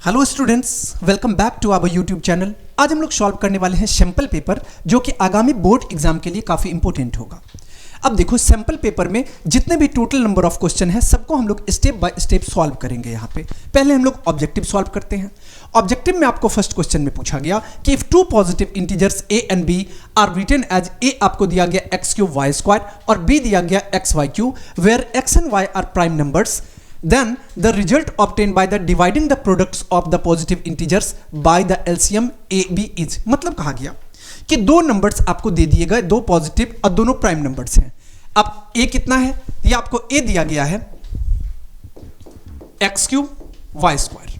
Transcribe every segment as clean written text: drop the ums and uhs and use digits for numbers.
Hello students, welcome back to our YouTube channel. आज हम लोग सॉल्व करने वाले हैं सैंपल पेपर, जो कि आगामी बोर्ड एग्जाम के लिए काफ़ी इंपॉर्टेंट होगा। अब देखो, सैंपल पेपर में जितने भी टोटल नंबर ऑफ क्वेश्चन है सबको हम लोग स्टेप बाय स्टेप सॉल्व करेंगे। यहाँ पे पहले हम लोग ऑब्जेक्टिव सॉल्व करते हैं। ऑब्जेक्टिव में आपको फर्स्ट क्वेश्चन में पूछा गया कि if two positive integers a and b are written as a आपको दिया गया x क्यूब वाई स्क्वायर और b दिया गया x y cube, where x and y are prime numbers, then the result obtained by the dividing the products of the positive integers by the LCM AB is। मतलब कहा गया कि दो numbers आपको दे दिए गए, दो पॉजिटिव और दोनों प्राइम नंबर्स हैं। अब a कितना है, ये आपको a दिया गया है x क्यूब वाई स्क्वायर,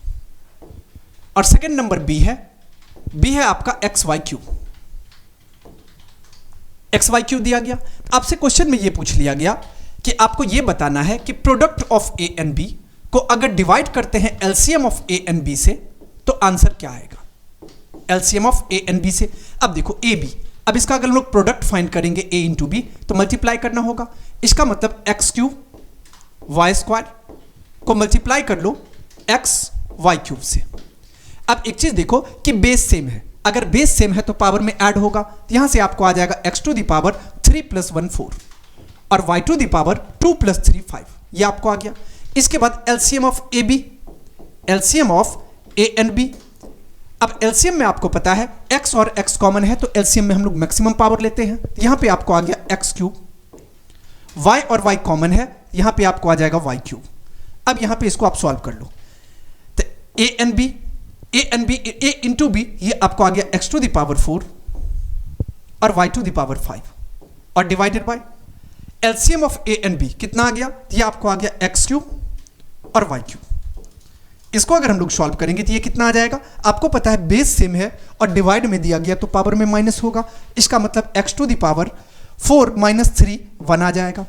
और सेकेंड नंबर b है आपका एक्स वाई क्यूब दिया गया। आपसे क्वेश्चन में ये पूछ लिया गया कि आपको यह बताना है कि product of A and B को अगर डिवाइड करते हैं LCM of A and B से तो आंसर क्या आएगा, LCM of A and B से। अब देखो ए बी, अब इसका अगर हम लोग प्रोडक्ट फाइंड करेंगे ए इंटू बी तो मल्टीप्लाई करना होगा। इसका मतलब एक्स क्यूब वाई स्क्वायर को मल्टीप्लाई कर लो एक्स वाई क्यूब से। अब एक चीज देखो कि बेस सेम है, अगर बेस सेम है तो पावर में ऐड होगा, तो यहां से आपको आ जाएगा एक्स टू द पावर 3 + 1 4 और y टू दी पावर 2 + 3 5, ये आपको आ गया। इसके बाद LCM of A B, LCM of A and B. अब एलसीएम में आपको पता है x और x कॉमन है तो एलसीएम में हम लोग मैक्सिमम पावर लेते हैं। यहां पे आपको आ गया x क्यूब, y और y कॉमन है, यहां पे आपको आ जाएगा y क्यूब। अब यहां पे इसको आप सॉल्व कर लो तो a and b, a into B, ये आपको आ गया x टू दी पावर 4 और y टू दी पावर 5 और divided by LCM of A and B कितना आ गया, ये आपको आ गया एक्स क्यूब और वाई क्यूब। इसको अगर हम लोग सॉल्व करेंगे तो ये कितना आ जाएगा, आपको पता है बेस सेम है और डिवाइड में दिया गया तो पावर में माइनस होगा। इसका मतलब एक्स टू द पावर 4 - 3 1 आ जाएगा,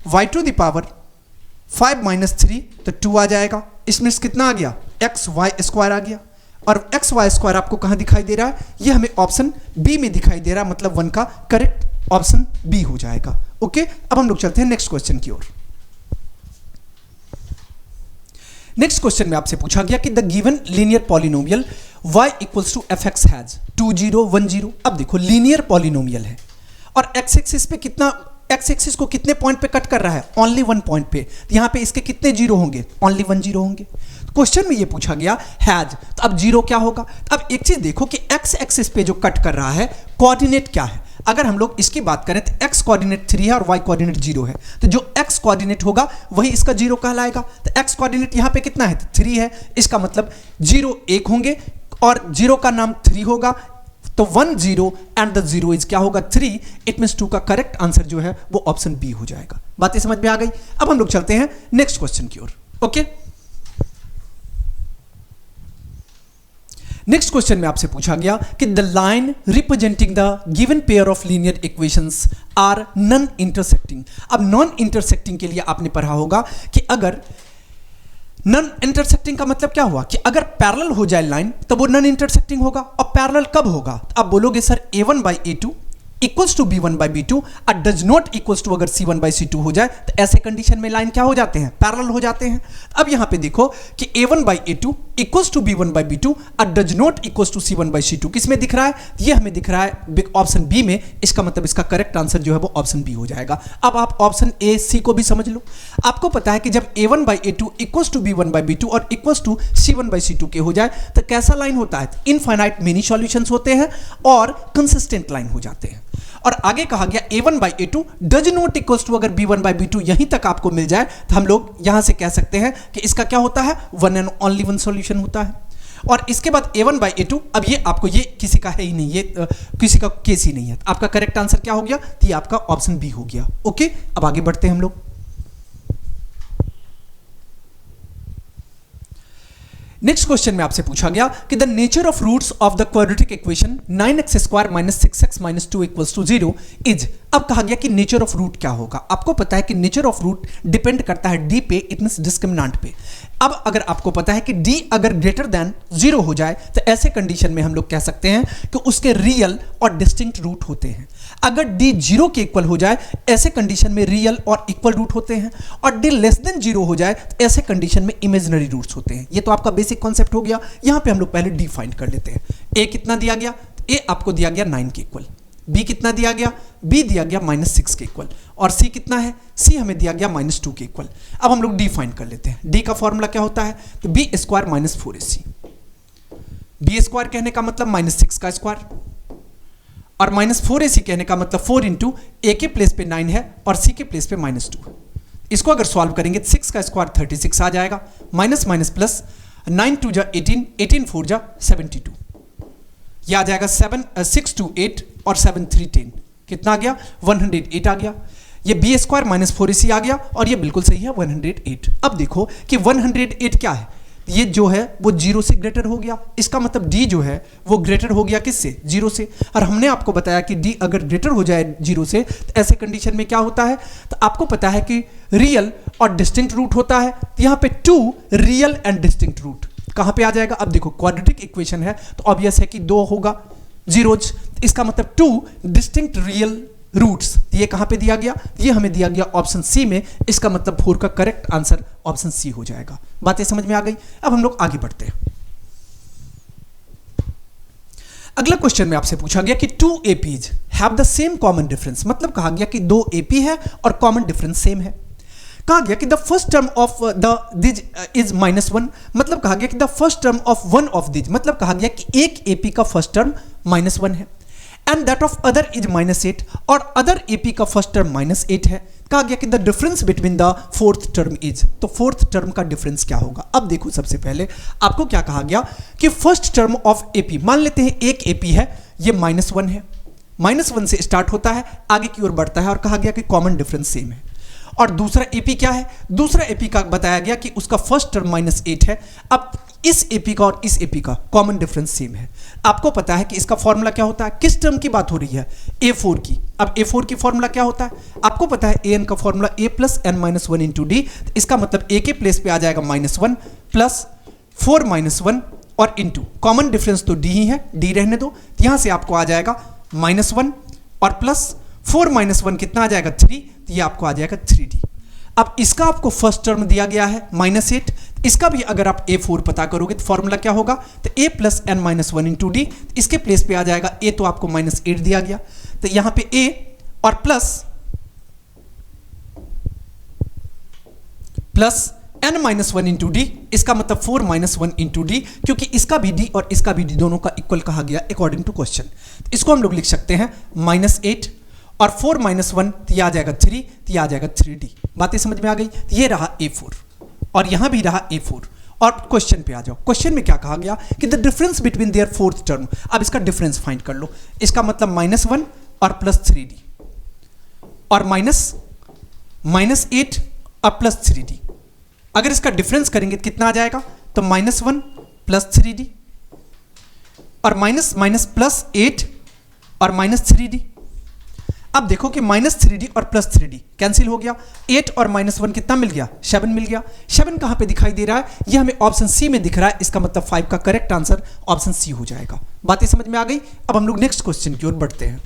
वाई टू द पावर 5 - 3 तो 2 आ जाएगा। इसमें कितना आ गया, एक्स वाई स्क्वायर आ गया, और एक्स वाई स्क्वायर आपको कहां दिखाई दे रहा है, ये हमें ऑप्शन बी में दिखाई दे रहा है, मतलब 1 का करेक्ट ऑप्शन बी हो जाएगा। ओके, अब हम लोग चलते हैं नेक्स्ट क्वेश्चन की ओर। नेक्स्ट क्वेश्चन में आपसे पूछा गया कि the given linear polynomial y = fx has 2 0 1 0। अब देखो लीनियर पॉलिनोमियल है और x एक्सिस पे कितना, x एक्सिस को कितने पॉइंट पे कट कर रहा है, ओनली 1 पॉइंट पे। यहां पे इसके कितने जीरो होंगे, ओनली 1 जीरो होंगे। क्वेश्चन में ये पूछा गया हैज, तो अब जीरो क्या होगा। अब एक चीज देखो कि x एक्सिस पे जो कट कर रहा है कोऑर्डिनेट क्या है। अगर हम लोग इसकी बात करें तो x कोऑर्डिनेट 3 है और y कोऑर्डिनेट 0 है, तो जो x कोऑर्डिनेट होगा वही इसका 0 कहलाएगा। तो x कोऑर्डिनेट यहां पे कितना है, तो 3 है, इसका मतलब 0 1 होंगे और 0 का नाम 3 होगा, तो 1 0 एंड द 0 इज क्या होगा 3। इट मींस 2 का करेक्ट आंसर जो है वो ऑप्शन बी हो जाएगा। बातें समझ में आ गई। अब हम लोग चलते हैं नेक्स्ट क्वेश्चन की ओर। ओके, नेक्स्ट क्वेश्चन में आपसे पूछा गया कि the line representing the given pair of linear equations are non intersecting. अब नॉन इंटरसेक्टिंग के लिए आपने पढ़ा होगा कि अगर नॉन इंटरसेक्टिंग का मतलब क्या हुआ कि अगर पैरेलल हो जाए लाइन तो वो नॉन इंटरसेक्टिंग होगा। और पैरेलल कब होगा, आप बोलोगे sir a1 by a2 equals to b1 by b2 और डज नॉट इक्वल्स टू अगर c1 by c2 हो जाए तो ऐसे कंडीशन में लाइन क्या हो जाते हैं, पैरेलल हो जाते हैं। अब यहां पे देखो कि a1 by a2 equals to b1 by b2 और does not equals to c1 by c2 किस में दिख रहा है, ये हमें दिख रहा है ऑप्शन बी में। इसका मतलब इसका करेक्ट आंसर जो है वो ऑप्शन बी हो जाएगा। अब आप ऑप्शन ए सी को भी समझ लो। आपको पता है कि जब a1 by a2 equals to b1 by b2 और equals to c1 by c2 के हो जाए तो कैसा लाइन होता है, इनफाइनाइट मेनी सॉल्यूशंस होते हैं और कंसिस्टेंट लाइन हो जाते हैं। और आगे कहा गया a1 by a2 does not equals to अगर b1 by b2 यहीं तक आपको मिल जाए तो हम लोग यहां से कह सकते हैं कि इसका क्या होता है, one and only one solution होता है। और इसके बाद a1 by a2, अब ये आपको ये किसी का है ही नहीं, ये किसी का केस ही नहीं है। आपका करेक्ट आंसर क्या हो गया, तो ये आपका ऑप्शन बी हो गया। ओके, अब आगे बढ़ते हैं हम लोग। नेक्स्ट क्वेश्चन में आपसे पूछा गया कि the nature of roots of the quadratic equation 9x² - 6x - 2 = 0 is. अब कहा गया कि नेचर ऑफ रूट क्या होगा। आपको पता है कि नेचर ऑफ रूट डिपेंड करता है डी पे, इट मींस डिस्क्रिमिनेंट पे। अब अगर आपको पता है कि डी अगर ग्रेटर देन 0 हो जाए तो ऐसे कंडीशन में हम लोग कह सकते हैं कि उसके रियल और डिस्टिंक्ट रूट होते हैं। अगर डी 0 के इक्वल हो जाए ऐसे कंडीशन में रियल और इक्वल रूट होते हैं, और डी लेस देन 0 हो जाए तो ऐसे कंडीशन में इमेजिनरी रूट्स होते हैं। ये तो आपका बेसिक कॉन्सेप्ट हो गया। यहां पे हम लोग पहले डी फाइंड कर लेते हैं। ए कितना दिया गया? ए आपको दिया गया 9 के इक्वल। बी कितना दिया गया? बी दिया गया -6 के इक्वल। और सी कितना है? सी हमें दिया गया -2 के इक्वल। अब हम लोग डी फाइंड कर लेते हैं। डी का फॉर्मूला क्या होता है? तो B square -4ac। B square कहने का मतलब -6 का स्क्वायर, और -4ac कहने का मतलब 4 इंटू ए के प्लेस पे 9 है और सी के प्लेस पे -2। इसको अगर सॉल्व करेंगे 6 का स्क्वायर 36 आ जाएगा, माइनस माइनस प्लस 9 2 जा 18, 18 4 जा 72। यह आ जाएगा 6 2 8 और 7 3 10। कितना आ गया? 108 आ गया। ये बी स्क्वायर -4ac आ गया और ये बिल्कुल सही है 108। अब देखो कि 108 क्या है? ये जो है वो 0 से ग्रेटर हो गया। इसका मतलब d जो है वो ग्रेटर हो गया किससे? 0 से। और हमने आपको बताया कि d अगर ग्रेटर हो जाए 0 से तो ऐसे कंडीशन में क्या होता है? तो आपको पता है कि रियल और डिस्टिंक्ट रूट होता है। तो यहाँ पे 2 रियल एंड डिस्टिंक्ट रूट कहाँ पे आ जाएगा? अब देखो क्वाड्रेटिक इक्वेशन है तो ऑब्वियस है कि 2 होगा जीरोज। इसका मतलब 2 डिस्टिंक्ट रियल रूट्स। ये कहां पे दिया गया? ये हमें दिया गया ऑप्शन सी में। इसका मतलब 4 का करेक्ट आंसर ऑप्शन सी हो जाएगा। बातें समझ में आ गई? अब हम लोग आगे बढ़ते हैं। अगला क्वेश्चन में आपसे पूछा गया कि 2 APs have the same common difference. मतलब कहा गया कि 2 AP है और कॉमन डिफरेंस सेम है। कहा गया कि the first term of the these is -1। मतलब कहा गया कि the first term of one of these, मतलब कहा गया कि एक AP का फर्स्ट टर्म -1 है, and that of other is -8, और अदर AP का फर्स्ट टर्म -8 है। कहा गया कि the difference between the fourth term is, तो फोर्थ टर्म का डिफरेंस क्या होगा? अब देखो सबसे पहले आपको क्या कहा गया कि फर्स्ट टर्म ऑफ AP, मान लेते हैं एक AP है, ये -1 है, -1 से स्टार्ट होता है आगे की ओर बढ़ता है, और कहा गया कि कॉमन डिफरेंस सेम है। और दूसरा AP क्या है? दूसरा AP का बताया गया कि उसका फर्स्ट टर्म -8 है। अब इस AP का और इस AP का कॉमन डिफरेंस सेम है। आपको पता है कि इसका फॉर्मूला क्या होता है? किस टर्म की बात हो रही है? A4 की। अब A4 की फॉर्मूला क्या होता है? आपको पता है AN का formula A plus n minus 1 into D. इसका मतलब A के प्लेस पे आ जाएगा -1 प्लस 4 -1 और इंटू कॉमन डिफरेंस तो D ही है, D रहने दो। यहां से आपको आ जाएगा -1 और प्लस 4 -1 कितना आ जाएगा? 3। तो ये आपको आ जाएगा 3D। अब इसका आपको फर्स्ट टर्म दिया गया है -8। इसका भी अगर आप A4 पता करोगे तो फॉर्मूला क्या होगा? तो A plus n minus 1 into D. इसके प्लेस पे आ जाएगा A, तो आपको -8 दिया गया, तो यहां पे A और plus n minus 1 into D. इसका मतलब 4 -1 इंटू डी, क्योंकि इसका भी D और इसका भी D दोनों का इक्वल कहा गया अकॉर्डिंग टू क्वेश्चन। इसको हम लोग लिख सकते हैं -8 और 4 -1, तो ये आ जाएगा 3, तो ये आ जाएगा 3D। बातें समझ में आ गई? तो ये रहा A4 और यहां भी रहा A4। और क्वेश्चन पे आ जाओ। क्वेश्चन में क्या कहा गया कि the difference between their fourth term. अब इसका डिफरेंस फाइंड कर लो। इसका मतलब -1 और प्लस 3D और -8 और प्लस 3D। अगर इसका डिफरेंस करेंगे तो कितना आ जाएगा? तो -1 प्लस 3D और माइनस प्लस 8 और -3D। अब देखो कि -3D और प्लस 3D कैंसिल हो गया। 8 और -1 कितना मिल गया? 7 मिल गया। 7 कहां पे दिखाई दे रहा है? ये हमें ऑप्शन सी में दिख रहा है। इसका मतलब 5 का करेक्ट आंसर ऑप्शन सी हो जाएगा। बातें समझ में आ गई? अब हम लोग नेक्स्ट क्वेश्चन की ओर बढ़ते हैं।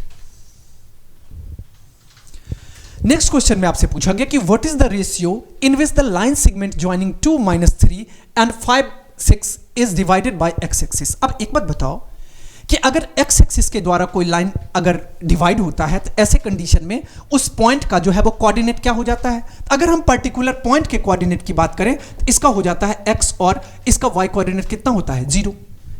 नेक्स्ट क्वेश्चन में आपसे पूछा गया कि what is the ratio in which the line segment joining 2 -3 and 5 6 is divided by x axis. अब एक बात बताओ कि अगर x एक्सिस के द्वारा कोई लाइन अगर डिवाइड होता है तो ऐसे कंडीशन में उस पॉइंट का जो है वो कोऑर्डिनेट क्या हो जाता है? अगर हम पर्टिकुलर पॉइंट के कोऑर्डिनेट की बात करें तो इसका हो जाता है x और इसका y कोऑर्डिनेट कितना होता है? 0।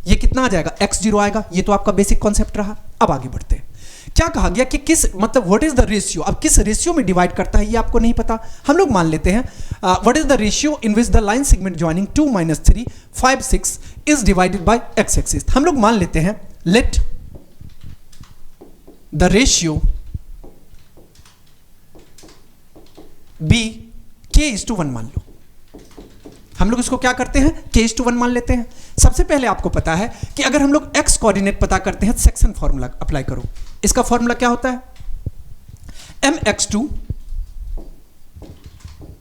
ये कितना आ जाएगा? x0 आएगा। ये तो आपका बेसिक कॉन्सेप्ट रहा। अब आगे बढ़ते हैं। क्या कहा गया कि किस मतलब व्हाट इज द रेशियो। अब किस रेशियो में डिवाइड करता है ये आपको नहीं पता। हम लोग मान लेते हैं what is the ratio in which the line segment joining 2 -3 5 6 is divided by x axis. हम लोग मान लेते हैं let the ratio be k:1 मान लो। हम लोग इसको क्या करते हैं? k:1 मान लेते हैं। सबसे पहले आपको पता है कि अगर हम लोग x कोऑर्डिनेट पता करते हैं तो सेक्शन फॉर्मूला अप्लाई करो। इसका फॉर्मूला क्या होता है? M X two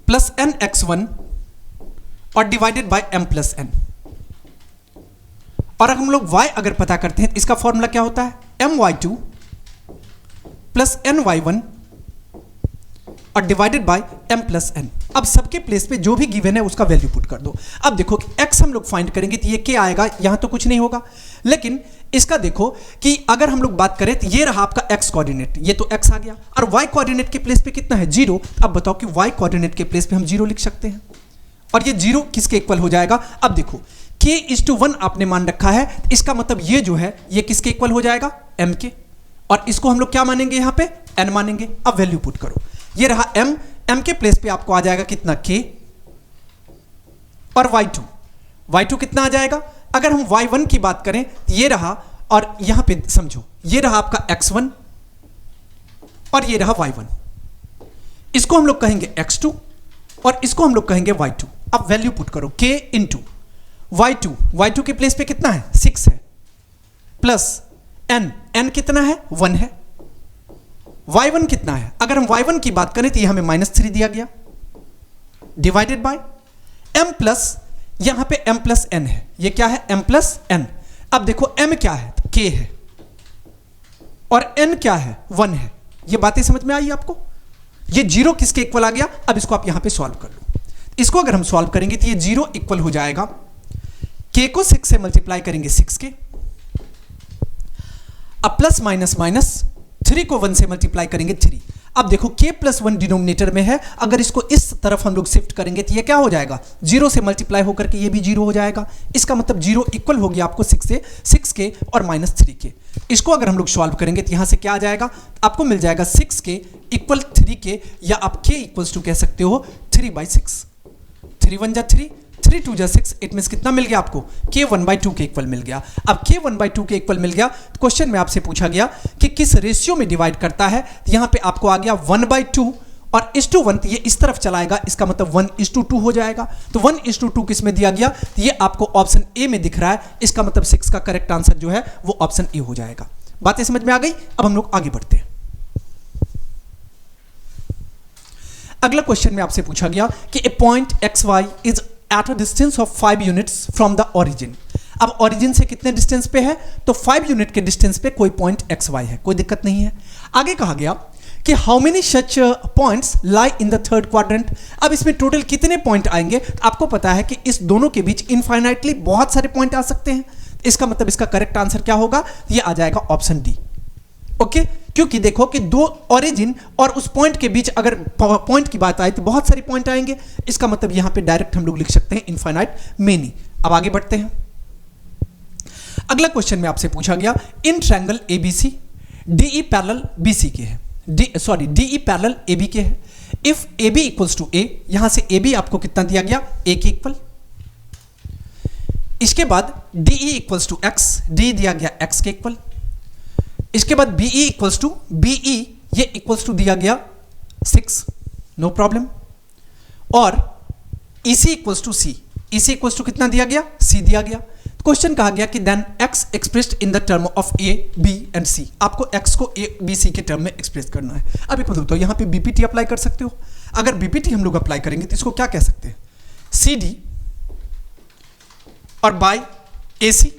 plus N X one और divided by M plus N. और हम लोग y अगर पता करते हैं तो इसका फॉर्मूला क्या होता है, M Y two plus N Y one और divided by m plus N. अब सबके प्लेस पे जो भी गिवन है उसका वैल्यू पुट कर दो। अब देखो कि x हम लोग फाइंड करेंगे तो ये क्या आएगा, यहां तो कुछ नहीं होगा, लेकिन इसका देखो कि अगर हम लोग बात करें तो ये रहा आपका x कोऑर्डिनेट, ये तो x आ गया, और y कोऑर्डिनेट के प्लेस पे कितना है, 0। अब बताओ कि y कोऑर्डिनेट के प्लेस पे हम 0 लिख सकते हैं, और ये 0 किसके इक्वल हो जाएगा। अब देखो k:1 आपने मान रखा है, इसका मतलब ये जो है ये किसके इक्वल हो जाएगा, m के, और इसको हम लोग क्या मानेंगे, यहां पे n मानेंगे। अब वैल्यू पुट करो, ये रहा m के प्लेस पे आपको आ जाएगा कितना, k, और y2 कितना आ जाएगा। अगर हम y1 की बात करें तो ये रहा, और यहां पे समझो ये रहा आपका x1 और ये रहा y1, इसको हम लोग कहेंगे x2 और इसको हम लोग कहेंगे y2। अब वैल्यू पुट करो, k इंटू y2 के प्लेस पे कितना है, 6 है, प्लस n कितना है, 1 है, y1 कितना है, अगर हम y1 की बात करें तो ये हमें -3 दिया गया, डिवाइडेड बाय m प्लस, यहां पे m प्लस n है, ये क्या है, m प्लस n। अब देखो m क्या है, k है, और n क्या है, 1 है। ये बातें समझ में आई आपको, ये 0 किसके इक्वल आ गया। अब इसको आप यहां पे सॉल्व कर लो, इसको अगर हम सॉल्व करेंगे तो ये 0 इक्वल हो जाएगा, k को 6 से मल्टीप्लाई करेंगे 6 के, अब प्लस माइनस 3 को 1 से मल्टीप्लाई करेंगे 3। अब देखो k प्लस 1 डिनोमिनेटर में है, अगर इसको इस तरफ हम लोग शिफ्ट करेंगे तो ये क्या हो जाएगा, 0 से मल्टीप्लाई होकर के ये भी 0 हो जाएगा। इसका मतलब 0 इक्वल हो गया आपको 6 के और -3 के। इसको अगर हम लोग सॉल्व करेंगे तो यहां से क्या आ जाएगा, आपको मिल जाएगा 6 के इक्वल 3 के, या आप k इक्वल्स टू कह सकते हो 3/6। 3 1 जा 3, 3 2 जा 6, इट मींस कितना मिल गया आपको, k 1/2 के इक्वल मिल गया। अब k 1/2 के इक्वल मिल गया, क्वेश्चन में आपसे पूछा गया कि किस रेशियो में डिवाइड करता है, तो यहां पे आपको आ गया 1/2 और 1:1, तो ये इस तरफ चलाएगा, इसका मतलब 1:2 हो जाएगा। तो 1:2 किस में दिया गया, तो ये आपको ऑप्शन ए में दिख रहा है, इसका मतलब 6 का करेक्ट आंसर जो है वो ऑप्शन ए हो जाएगा। बातें समझ में आ गई। अब हम लोग आगे बढ़ते हैं। अगला क्वेश्चन में आपसे पूछा गया कि a point xy is at a distance of 5 units from the origin. अब ओरिजिन से कितने डिस्टेंस पे है, तो 5 यूनिट के डिस्टेंस पे कोई पॉइंट xy है, कोई दिक्कत नहीं है। आगे कहा गया कि how many such points lie in the third quadrant. अब इसमें टोटल कितने पॉइंट आएंगे, आपको पता है कि इस दोनों के बीच इनफाइनाइटली बहुत सारे पॉइंट आ सकते हैं। इसका मतलब इसका करेक्ट आंसर क्या होगा, ये आ जाएगा ऑप्शन डी। ओके, क्योंकि देखो कि दो ओरिजिन और उस पॉइंट के बीच अगर पॉइंट की बात आए तो बहुत सारे पॉइंट आएंगे, इसका मतलब यहां पे डायरेक्ट हम लोग लिख सकते हैं इनफाइनाइट मेनी। अब आगे बढ़ते हैं। अगला क्वेश्चन में आपसे पूछा गया in triangle ABC DE parallel BC के है, डीई पैरेलल एबी के है। If AB equals to A, यहां से AB आपको कितना दिया गया, ए के इक्वल। इसके बाद DE equals to x, D दिया गया एक्स के इक्वल। इसके बाद BE इक्वल्स टू BE, ये इक्वल्स टू दिया गया 6, नो प्रॉब्लम। और EC equals to C, EC equals to कितना दिया गया, C दिया गया। क्वेश्चन कहा गया कि then x expressed in the term of A, B and C। आपको x को A, B, C के टर्म में एक्सप्रेस करना है। अब एक बताओ, यहां पे BPT अप्लाई कर सकते हो। अगर BPT हम लोग अप्लाई करेंगे तो इसको क्या कह सकते हैं, CD और by AC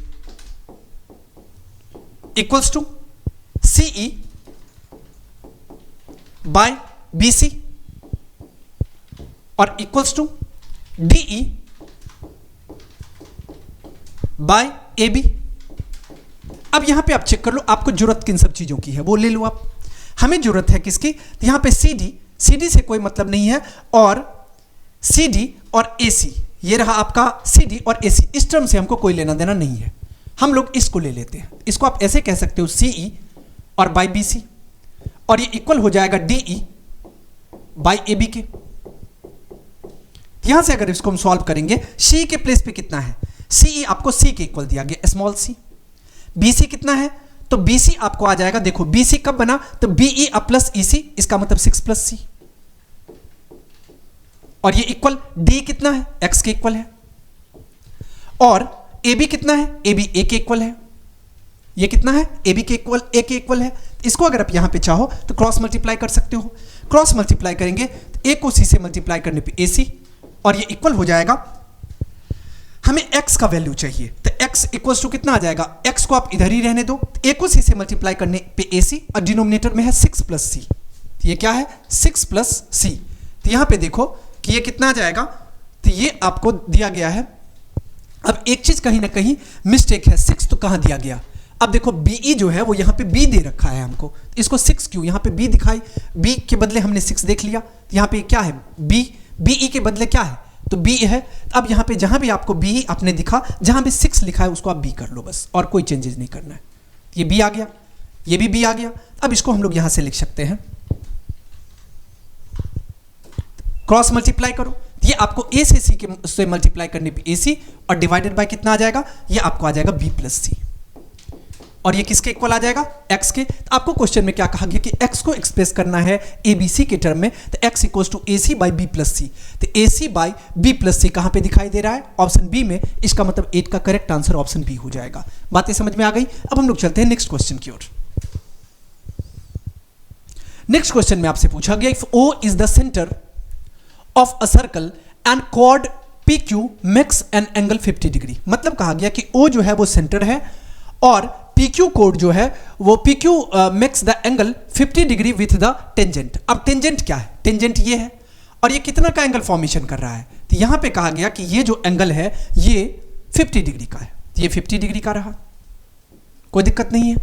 equals to CE by BC और equals to DE by AB। अब यहां पे आप चेक कर लो, आपको जरूरत किन सब चीजों की है वो ले लो आप। हमें जरूरत है किसकी, तो यहां पे CD से कोई मतलब नहीं है, और CD और AC, ये रहा आपका CD और AC, इस टर्म से हमको कोई लेना देना नहीं है, हम लोग इसको ले लेते हैं। इसको आप ऐसे कह सकते हो CE और बाय BC, और ये इक्वल हो जाएगा DE बाय AB के। यहां से अगर इसको हम सॉल्व करेंगे, C के प्लेस पे कितना है, CE आपको C के इक्वल दिया गया स्मॉल c। BC कितना है, तो BC आपको आ जाएगा, देखो BC कब बना, तो BE अब प्लस EC, इसका मतलब 6 प्लस C, और ये इक्वल D कितना है, x के इक्वल है। और AB कितना है, AB A के इक्वल है, ये कितना है, ए बी के इक्वल, ए के इक्वल है। इसको अगर आप यहाँ पे चाहो तो क्रॉस मल्टीप्लाई कर सकते हो। क्रॉस मल्टीप्लाई करेंगे तो ए को सी से मल्टीप्लाई करने पे ए सी, और ये इक्वल हो जाएगा, हमें x का वैल्यू चाहिए तो x इक्वल्स टू कितना आ जाएगा, x को आप इधर ही रहने दो, a को c से मल्टीप्लाई करने पे ac, और डिनोमिनेटर में है 6 प्लस c, ये क्या है 6 प्लस c। तो यहां पे देखो कि ये कितना आ जाएगा, तो ये आपको दिया गया है। अब एक चीज कहीं ना कहीं मिस्टेक है, 6 तो कहां दिया गया, अब देखो BE जो है वो यहाँ पे B दे रखा है हमको, इसको 6 क्यों, यहाँ पे B दिखाई, B के बदले हमने 6 देख लिया, यहाँ पे क्या है B, BE के बदले क्या है तो B है। अब यहाँ पे जहाँ भी आपको B आपने दिखा, जहाँ भी 6 लिखा है उसको आप B कर लो बस, और कोई चेंजेस नहीं करना है। ये B आ गया, ये भी B आ गया। अब इसको हम लोग यहाँ से लिख सकते हैं, क्रॉस मल्टीप्लाई करो, ये आपको A से C के से मल्टीप्लाई करने पे AC, और डिवाइडेड बाय कितना आ जाएगा, ये आपको आ जाएगा B प्लस C, और ये किसके इक्वल आ जाएगा, x के। तो आपको क्वेश्चन में क्या कहा गया कि x को एक्सप्रेस करना है ABC के टर्म में, तो x equals to AC by B plus C। तो AC by B plus C कहाँ पे दिखाई दे रहा है, ऑप्शन बी में, इसका मतलब 8 का करेक्ट आंसर ऑप्शन बी हो जाएगा। बातें समझ में आ गई। अब हम लोग चलते हैं नेक्स्ट क्वेश्चन की ओर। नेक्स्ट क्वेश्चन में आपसे पूछा गया, if O is the centre of a circle and chord PQ makes an angle 50 degree. मतलब कहा गया कि O जो है वो सेंटर है, और PQ कोड जो है वो PQ makes the angle 50 degree with the tangent. अब टेंजेंट क्या है, टेंजेंट ये है, और ये कितना का एंगल फॉर्मेशन कर रहा है, तो यहां पे कहा गया कि ये जो एंगल है ये 50 डिग्री का है, ये 50 डिग्री का रहा, कोई दिक्कत नहीं है।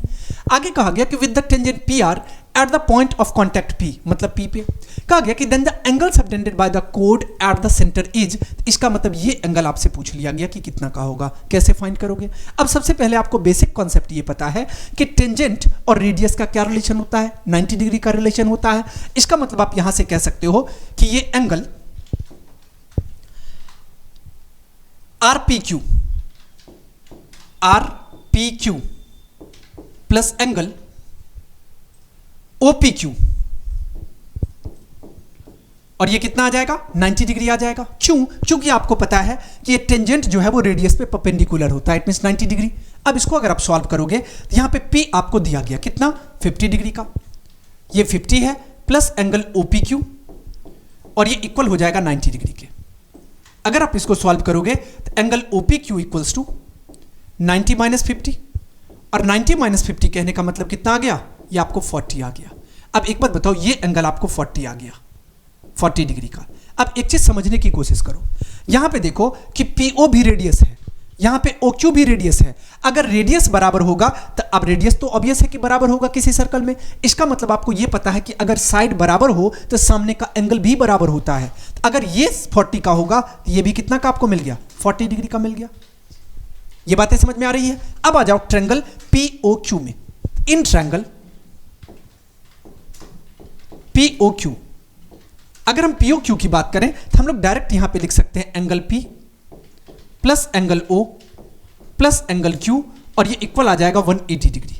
आगे कहा गया कि with the tangent PR at the point of contact P, मतलब P पे कहा गया कि then the angle subtended by the कोड एट द सेंटर इज, इसका मतलब ये एंगल आपसे पूछ लिया गया कि कितना का होगा, कैसे फाइंड करोगे। अब सबसे पहले आपको बेसिक कॉन्सेप्ट ये पता है कि टेंजेंट और रेडियस का क्या रिलेशन होता है, 90 डिग्री का रिलेशन होता है। इसका मतलब आप यहां से कह सकते हो कि ये angle RPQ plus angle OPQ, और ये कितना आ जाएगा 90 डिग्री आ जाएगा। क्यों, क्योंकि आपको पता है कि ये टेंजेंट जो है वो रेडियस पे परपेंडिकुलर होता है, इट मींस 90 डिग्री। अब इसको अगर आप सॉल्व करोगे तो यहां पे P आपको दिया गया कितना 50 डिग्री का, ये 50 है प्लस एंगल OPQ, और ये इक्वल हो जाएगा 90 डिग्री के। अगर आप इसको सॉल्व करोगे तो angle OPQ equals to 90 minus 50, और 90 माइनस 50 कहने का मतलब कितना आ गया, ये आपको 40 आ गया। अब एक बात बताओ, ये एंगल आपको 40 आ गया, 40 डिग्री का। अब एक चीज समझने की कोशिश करो, यहां पे देखो कि PO भी रेडियस है, यहां पे OQ भी रेडियस है। अगर रेडियस बराबर होगा तो अब रेडियस तो ऑब्वियस है कि बराबर होगा किसी सर्कल में, इसका मतलब आपको यह पता है कि अगर साइड बराबर हो तो सामने का एंगल भी बराबर होता है। तो अगर ये 40 का होगा तो ये भी कितना का आपको मिल गया, 40 डिग्री का मिल गया। ये बातें समझ में आ रही है। अब आ जाओ ट्रायंगल POQ में, इन ट्रायंगल POQ, अगर हम POQ की बात करें तो हम लोग डायरेक्ट यहां पे लिख सकते हैं angle P plus angle O plus angle Q, और ये इक्वल आ जाएगा 180 डिग्री।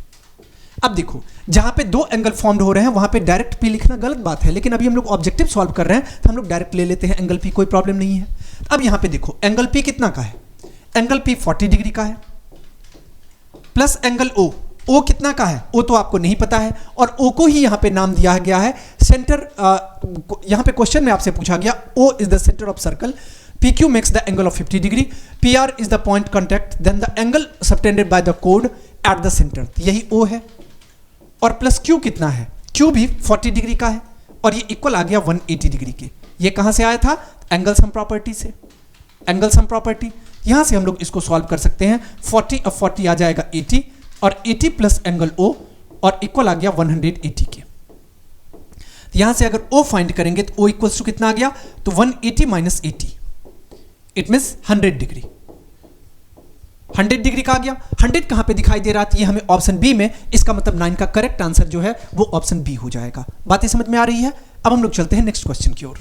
अब देखो जहां पे दो एंगल फॉर्म्ड हो रहे हैं वहां पे डायरेक्ट P लिखना गलत बात है, लेकिन अभी हम लोग ऑब्जेक्टिव सॉल्व कर रहे हैं तो हम लोग डायरेक्ट ले लेते हैं एंगल P, कोई प्रॉब्लम नहीं है। अब यहां पे देखो एंगल P कितना का है, एंगल P 40 डिग्री का है, प्लस एंगल O कितना का है, O तो आपको नहीं पता है, और O को ही यहां पे नाम दिया गया है सेंटर। यहां पे क्वेश्चन में आपसे पूछा गया O is the centre of circle, PQ makes the angle of 50 degree, PR is the point contact, then the angle subtended by the chord at the center, यही O है। और प्लस Q कितना है, Q भी 40 degree का है, और ये इक्वल आ गया 180 डिग्री के। ये कहां से आया था, एंगल सम प्रॉपर्टी से, एंगल सम प्रॉपर्टी। यहां से हम लोग इसको सॉल्व कर सकते हैं, 40 और 40 आ जाएगा 80, और 80 प्लस एंगल O, और इक्वल आ गया 180 के। यहां से अगर O फाइंड करेंगे तो O इक्वल्स टू कितना आ गया, तो 180 minus 80, it means 100 degree. 100 degree का आ गया। 100 कहां पे दिखाई दे रहा था, ये हमें ऑप्शन बी में, इसका मतलब 9 का करेक्ट आंसर जो है वो ऑप्शन बी हो जाएगा। बातें समझ में आ रही है। अब हम लोग चलते हैं नेक्स्ट क्वेश्चन की ओर।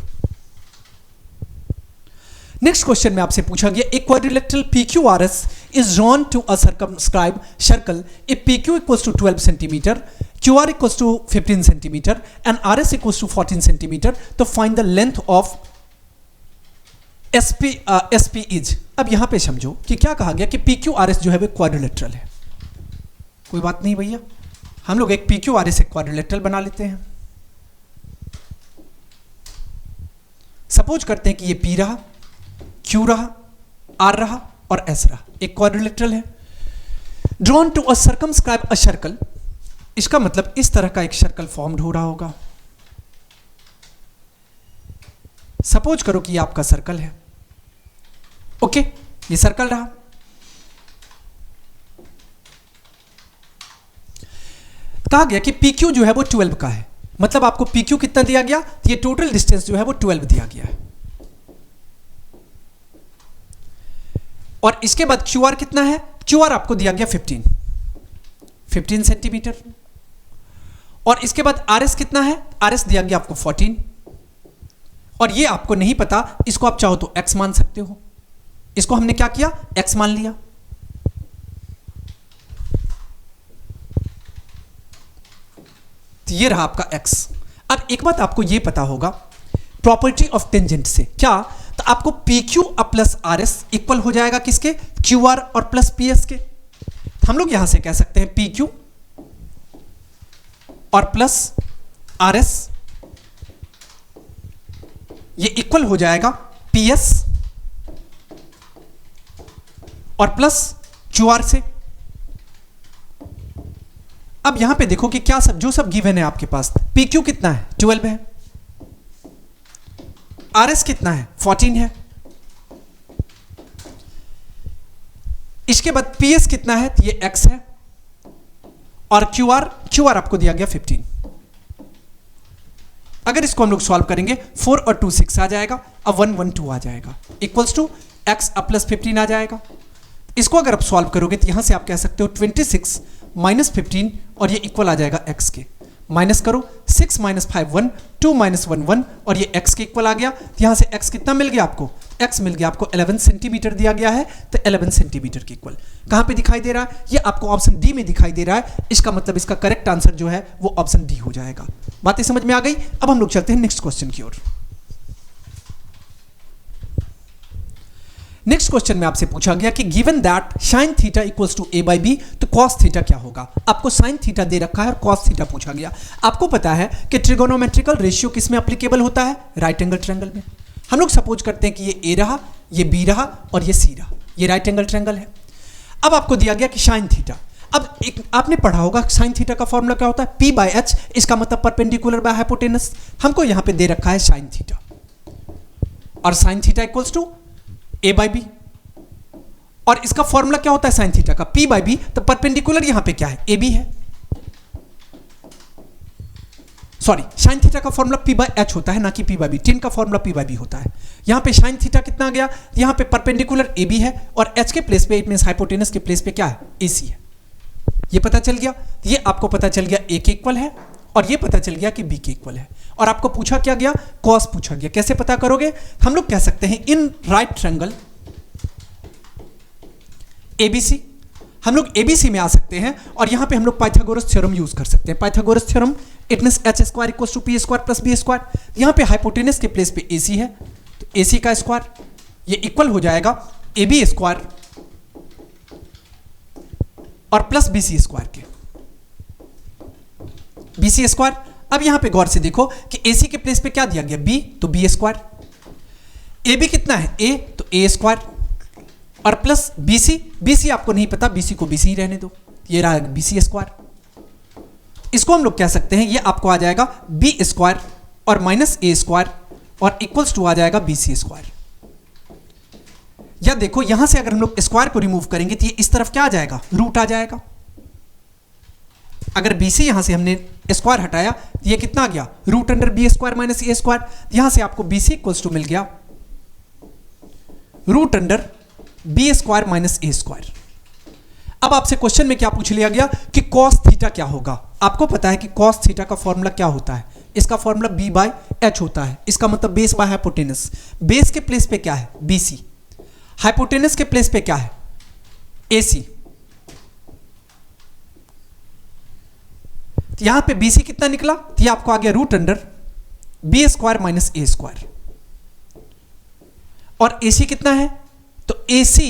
नेक्स्ट क्वेश्चन में आपसे पूछा गया, एक quadrilateral PQRS is drawn to a circumscribed circle if PQ equals to 12 cm, QR equals to 15 cm and RS equals to 14 cm, तो find the length of SP is। अब यहां पे समझो कि क्या कहा गया कि PQRS जो है वो क्वाड्रिलेटरल है, कोई बात नहीं भैया, हम लोग एक PQ RS एक क्वाड्रिलेटरल बना लेते हैं। सपोज करते हैं कि ये P रहा, Q रहा, R रहा और S रहा, एक क्वाड्रिलेटरल है। Drawn to a circumscribe a circle, इसका मतलब इस तरह का एक सर्कल फॉर्म्ड हो रहा होगा। सपोज करो कि ये आपका सर्कल है, ओके, ये सर्कल रहा। कहा गया कि PQ जो है वो 12 का है, मतलब आपको PQ कितना दिया गया, तो ये टोटल डिस्टेंस जो है वो 12 दिया गया है। और इसके बाद QR कितना है, QR आपको दिया गया 15 सेंटीमीटर। और इसके बाद RS कितना है, RS दिया गया आपको 14। और ये आपको नहीं पता, इसको आप चाहो तो X मान सकते हो। इसको हमने क्या किया, X मान लिया। तो ये रहा आपका X। अब एक बात आपको ये पता होगा प्रॉपर्टी ऑफ टेंजेंट से, क्या, तो आपको PQ प्लस RS इक्वल हो जाएगा किसके, QR और प्लस PS के। हम लोग यहां से कह सकते हैं PQ और प्लस RS ये इक्वल हो जाएगा PS और प्लस QR से। अब यहां पे देखो कि क्या सब जो सब गिवन है आपके पास, PQ कितना है 12 है, RS कितना है 14 है, इसके बाद PS कितना है, तो ये X है, और QR आपको दिया गया 15। अगर इसको हम लोग सॉल्व करेंगे 4 और 2 6 आ जाएगा, अब 1 1 2 आ जाएगा, इक्वल्स टू X अब प्लस 15 आ जाएगा। इसको अगर आप सॉल्व करोगे तो यहां से आप कह सकते हो 26 माइनस 15 और ये इक्वल आ जाएगा X के। माइनस करो 6 माइनस 5 1, 2 माइनस 1 1 और ये X के इक्वल आ गया। यहां से X कितना मिल गया आपको, X मिल गया आपको 11 सेंटीमीटर दिया गया है, तो 11 सेंटीमीटर के इक्वल कहां पे दिखाई दे रहा है, ये आपको ऑप्शन डी में दिखाई दे रहा है। इसका मतलब इसका करेक्ट आंसर जो है वो ऑप्शन डी हो जाएगा। बातें समझ में आ गई। अब हम लोग चलते हैं नेक्स्ट क्वेश्चन की ओर। नेक्स्ट क्वेश्चन में आपसे पूछा गया कि given that sin theta equals to a by B, तो cos थीटा क्या होगा। आपको sin थीटा दे रखा है और cos थीटा पूछा गया। आपको पता है कि ट्रिगोनोमेट्रिकल रेशियो किस में एप्लीकेबल होता है, राइट एंगल ट्रायंगल में। हम लोग सपोज करते हैं कि ये a रहा, ये b रहा और ये c रहा, ये राइट एंगल ट्रायंगल है। अब आपको दिया गया कि sin थीटा, अब एक आपने पढ़ा होगा sin थीटा का फॉर्मूला क्या होता है, p बाई h, इसका मतलब परपेंडिकुलर बाय हाइपोटेनस। हमको यहां पे दे रखा है sin थीटा, और sin theta equals to a by B, और इसका फॉर्मूला क्या होता है sin थीटा का, p बाई बी, तो परपेंडिकुलर यहां पे क्या है, a b है। सॉरी, sin थीटा का फॉर्मूला p बाई h होता है, ना कि p बाई बी। टेन का फॉर्मूला p बाई बी होता है। यहां पे sin थीटा कितना आ गया, यहां पे परपेंडिकुलर a b है और h के प्लेस पे, इट मींस हाइपोटेनस के प्लेस पे क्या है, ac है। ये पता चल गया, ये आपको पता चल गया a के इक्वल है और ये पता चल गया कि b के इक्वल है। और आपको पूछा क्या गया, cos पूछा गया। कैसे पता करोगे, हम लोग कह सकते हैं इन राइट ट्रायंगल ABC, हम लोग ABC में आ सकते हैं और यहां पे हम लोग पाइथागोरस थ्योरम यूज कर सकते हैं। Pythagoras theorem it means h square equals to p square plus b square. यहां पे हाइपोटेनस के प्लेस पे AC है, तो AC का स्क्वायर ये इक्वल हो जाएगा AB स्क्वायर और प्लस BC स्क्वायर के, BC स्क्वायर। अब यहां पे गौर से देखो कि AC के प्लेस पे क्या दिया गया, B, तो B स्क्वायर। AB कितना है, A, तो A स्क्वायर और प्लस BC आपको नहीं पता, BC को BC ही रहने दो, ये रहा BC स्क्वायर। इसको हम लोग कह सकते हैं, ये आपको आ जाएगा B स्क्वायर और माइनस A स्क्वायर और इक्वल्स टू आ जाएगा BC स्क्वायर। या देखो यहां से अगर हम लोग स्क्वायर को रिमूव करेंगे तो ये इस तरफ क्या आ जाएगा, रूट आ जाएगा। अगर BC यहां से हमने स्क्वायर हटाया तो ये कितना आ गया, root under B square minus A square. यहां से आपको BC इक्वल्स टू मिल गया root under B square minus A square. अब आपसे क्वेश्चन में क्या पूछ लिया गया कि cos थीटा क्या होगा। आपको पता है कि cos थीटा का फॉर्मूला क्या होता है, इसका फॉर्मूला b बाय h होता है। इसका मतलब बेस बाय हाइपोटेनस। बेस के प्लेस पे क्या है, BC, हाइपोटेनस के प्लेस पे क्या है, AC। तो यहां पे BC कितना निकला, तो ये आपको आ गया root under B square minus A square. और AC कितना है, तो AC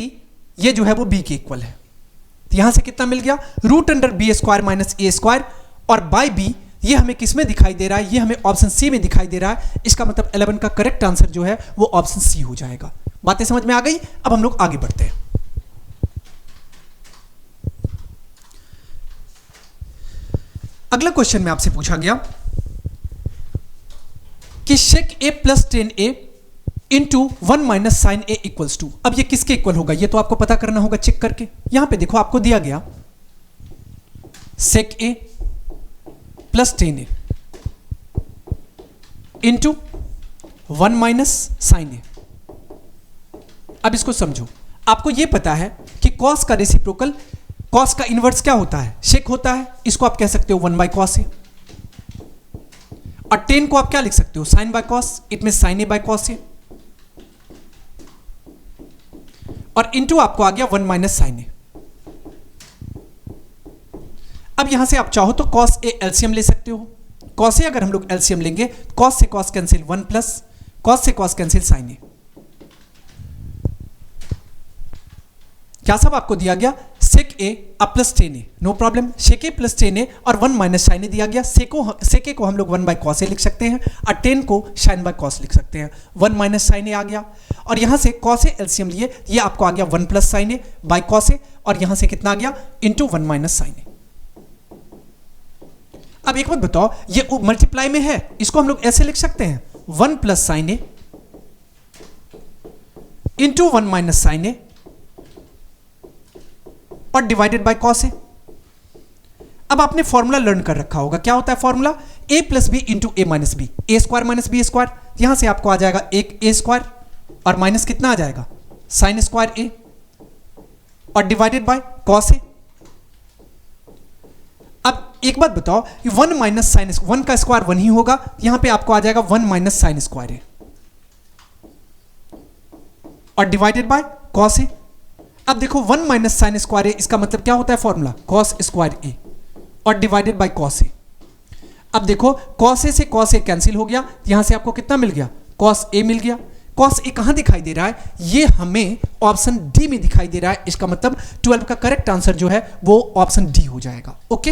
ये जो है वो B के इक्वल है। तो यहां से कितना मिल गया, root under B square minus A square, और बाय बी ये हमें किस में दिखाई दे रहा है, ये हमें ऑप्शन सी में दिखाई दे रहा है। इसका मतलब 11 का करेक्ट आंसर जो है वो ऑप्शन सी हो जाएगा। बातें समझ में आ गई। अब हम लोग आगे बढ़ते हैं। अगला क्वेश्चन में आपसे पूछा गया कि sec A plus 10a into 1 minus sine A equals to. अब ये किसके इक्वल होगा, ये तो आपको पता करना होगा चेक करके। यहां पे देखो आपको दिया गया sec A plus 10a into 1 minus sine A. अब इसको समझो, आपको यह पता है कि कॉस का रेसिप्रोकल, कॉस का इनवर्स क्या होता है, शेक होता है। इसको आप कह सकते हो 1 बाय कॉस ए, और 10 को आप क्या लिख सकते हो, sine by cos, it mean sine A by cos A, और इंटू आपको आ गया 1 माइनस साइन ए। अब यहां से आप चाहो तो कॉस ए एलसीएम ले सकते हो। कॉस ए अगर हम लोग एलसीएम लेंगे, कॉस से कॉस कैंसिल 1 प्लस कॉस से कॉस कैंसिल साइन ए। क्या सब आपको दिया गया, सेक ए अब plus 10a, no problem. Sec A plus 10a और 1 माइनस साइन ए दिया गया। सेक ए को हम लोग 1 बाय कॉस ए लिख सकते हैं, और 10 को साइन बाय कॉस लिख सकते हैं। 1 माइनस साइन ए आ गया, और यहां से कॉस ए एलसीएम लिए, ये आपको आ गया 1 plus sine A by cos A, और यहां से कितना आ गया, इंटू 1 माइनस साइन ए। अब एक बात बताओ, ये मल्टीप्लाई में है, इसको हम लोग ऐसे लिख सकते हैं 1 प्लस साइन ए इंटू 1 माइनस साइन ए और डिवाइडेड बाय कॉस ए। अब आपने फॉर्मूला लर्न कर रखा होगा, क्या होता है फॉर्मूला, ए प्लस बी इंटू ए माइनस बी, ए स्क्वायर माइनस बी स्क्वायर। यहां से आपको आ जाएगा एक ए स्क्वायर और माइनस कितना आ जाएगा, साइन स्क्वायर ए, और डिवाइडेड बाय कॉस ए। अब एक बात बताओ, 1 माइनस साइन, 1 का स्क्वायर 1 ही होगा, यहां पे आपको आ जाएगा 1 माइनस साइन स्क्वायर ए और डिवाइडेड बाय कॉस ए। अब देखो 1 माइनस साइन स्क्वायर ए, इसका मतलब क्या होता है फॉर्मूला, कॉस स्क्वायर ए और डिवाइडेड बाय कॉस ए। अब देखो कॉस ए से कॉस ए कैंसिल हो गया, यहां से आपको कितना मिल गया, कॉस ए मिल गया। कॉस ए कहां दिखाई दे रहा है, ये हमें ऑप्शन डी में दिखाई दे रहा है। इसका मतलब 12 का करेक्ट आंसर जो है वो ऑप्शन डी हो जाएगा। ओके,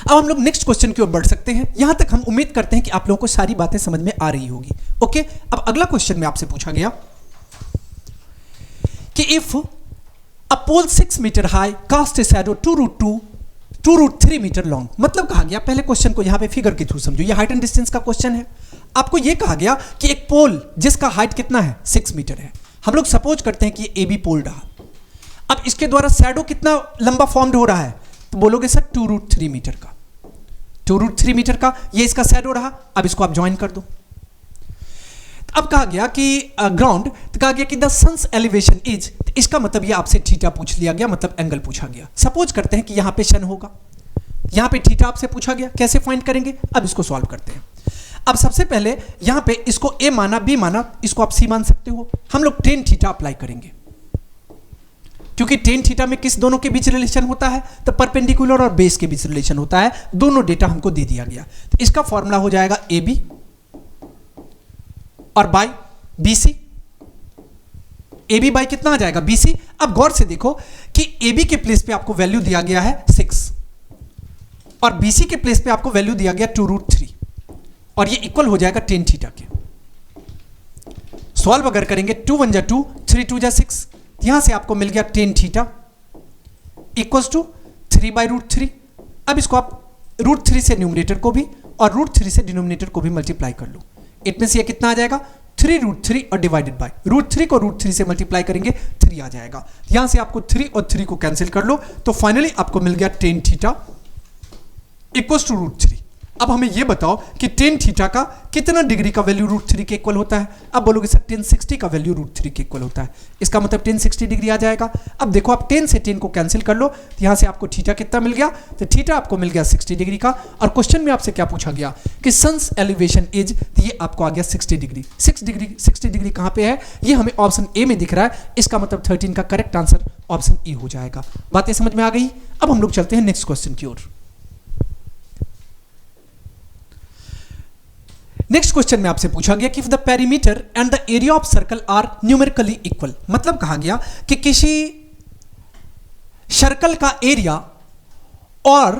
अब हम लोग नेक्स्ट क्वेश्चन की ओर बढ़ सकते हैं। यहां तक हम उम्मीद करते हैं कि आप लोगों को सारी बातें समझ में आ रही होगी। ओके, अब अगला क्वेश्चन में आपसे पूछा गया कि if a pole 6 metre high cast a shadow 2√3 metre long. मतलब कहा गया, पहले क्वेश्चन को यहां पे फिगर के थ्रू समझो, ये हाइट एंड डिस्टेंस का क्वेश्चन है। आपको यह कहा गया कि एक पोल जिसका हाइट कितना है, 6 मीटर है। हम लोग सपोज करते हैं कि ए बी पोल रहा। अब इसके द्वारा शैडो कितना लंबा फॉर्म्ड हो रहा है, तो बोलोगे सर 2√3 मीटर का, 2√3 मीटर का ये इसका शैडो रहा। अब इसको आप ज्वाइन कर दो। अब कहा गया कि ग्राउंड, तो कहा गया कि द सन्स एलिवेशन इज, इसका मतलब ये आपसे थीटा पूछ लिया गया, मतलब एंगल पूछा गया। सपोज करते हैं कि यहां पे सन होगा, यहां पे थीटा आपसे पूछा गया, कैसे फाइंड करेंगे। अब इसको सॉल्व करते हैं। अब सबसे पहले यहां पे इसको ए माना, बी माना, इसको आप सी मान सकते हो। हम लोग टेन थीटा अप्लाई करेंगे, क्योंकि टेन थीटा में किस दोनों के बीच रिलेशन होता है, तो परपेंडिकुलर और बेस के बीच रिलेशन होता है। दोनों डेटा हमको दे दिया गया, तो इसका फॉर्मूला हो जाएगा ए बी और by B C. A B by कितना आ जाएगा, बी सी। अब गौर से देखो कि ए बी के प्लेस पे आपको वैल्यू दिया गया है 6 और बी सी के प्लेस पे आपको वैल्यू दिया गया 2√3, और ये इक्वल हो जाएगा टेन थीटा के। सॉल्व अगर करेंगे 2 1 जा 2, 3 2 जा 6, यहां से आपको मिल गया टेन थीटा इक्वल्स टू 3/√3। अब इसको आप √3 से न्यूमरेटर को भी और √3 से डिनोमिनेटर को भी मल्टीप्लाई कर लो। इट मींस ये कितना आ जाएगा, 3√3 और डिवाइडेड बाय √3 को √3 से मल्टीप्लाई करेंगे 3 आ जाएगा। यहां से आपको 3 और 3 को कैंसिल कर लो, तो फाइनली आपको मिल गया टेन थीटा इक्वल्स टू √3। अब हमें यह बताओ कि टेन थीटा का कितना डिग्री का वैल्यू √3 के इक्वल होता है। अब बोलोगे सर 1060 का वैल्यू √3 के इक्वल होता है, इसका मतलब 1060 डिग्री आ जाएगा। अब देखो आप 10 से 10 को कैंसिल कर लो, तो यहां से आपको थीटा कितना मिल गया, तो थीटा आपको मिल गया 60 डिग्री का। और क्वेश्चन में आपसे क्या पूछा गया कि सन्स एलिवेशन इज, तो ये आपको आ गया 60 डिग्री। 60 डिग्री कहां पे है, ये हमें ऑप्शन ए में दिख रहा है। इसका मतलब 13 का करेक्ट आंसर ऑप्शन ए हो जाएगा। बातें समझ में आ गई। अब हम लोग चलते हैं नेक्स्ट क्वेश्चन की ओर। नेक्स्ट क्वेश्चन में आपसे पूछा गया कि if the perimeter and the area of circle are numerically equal, मतलब कहा गया कि किसी सर्कल का एरिया और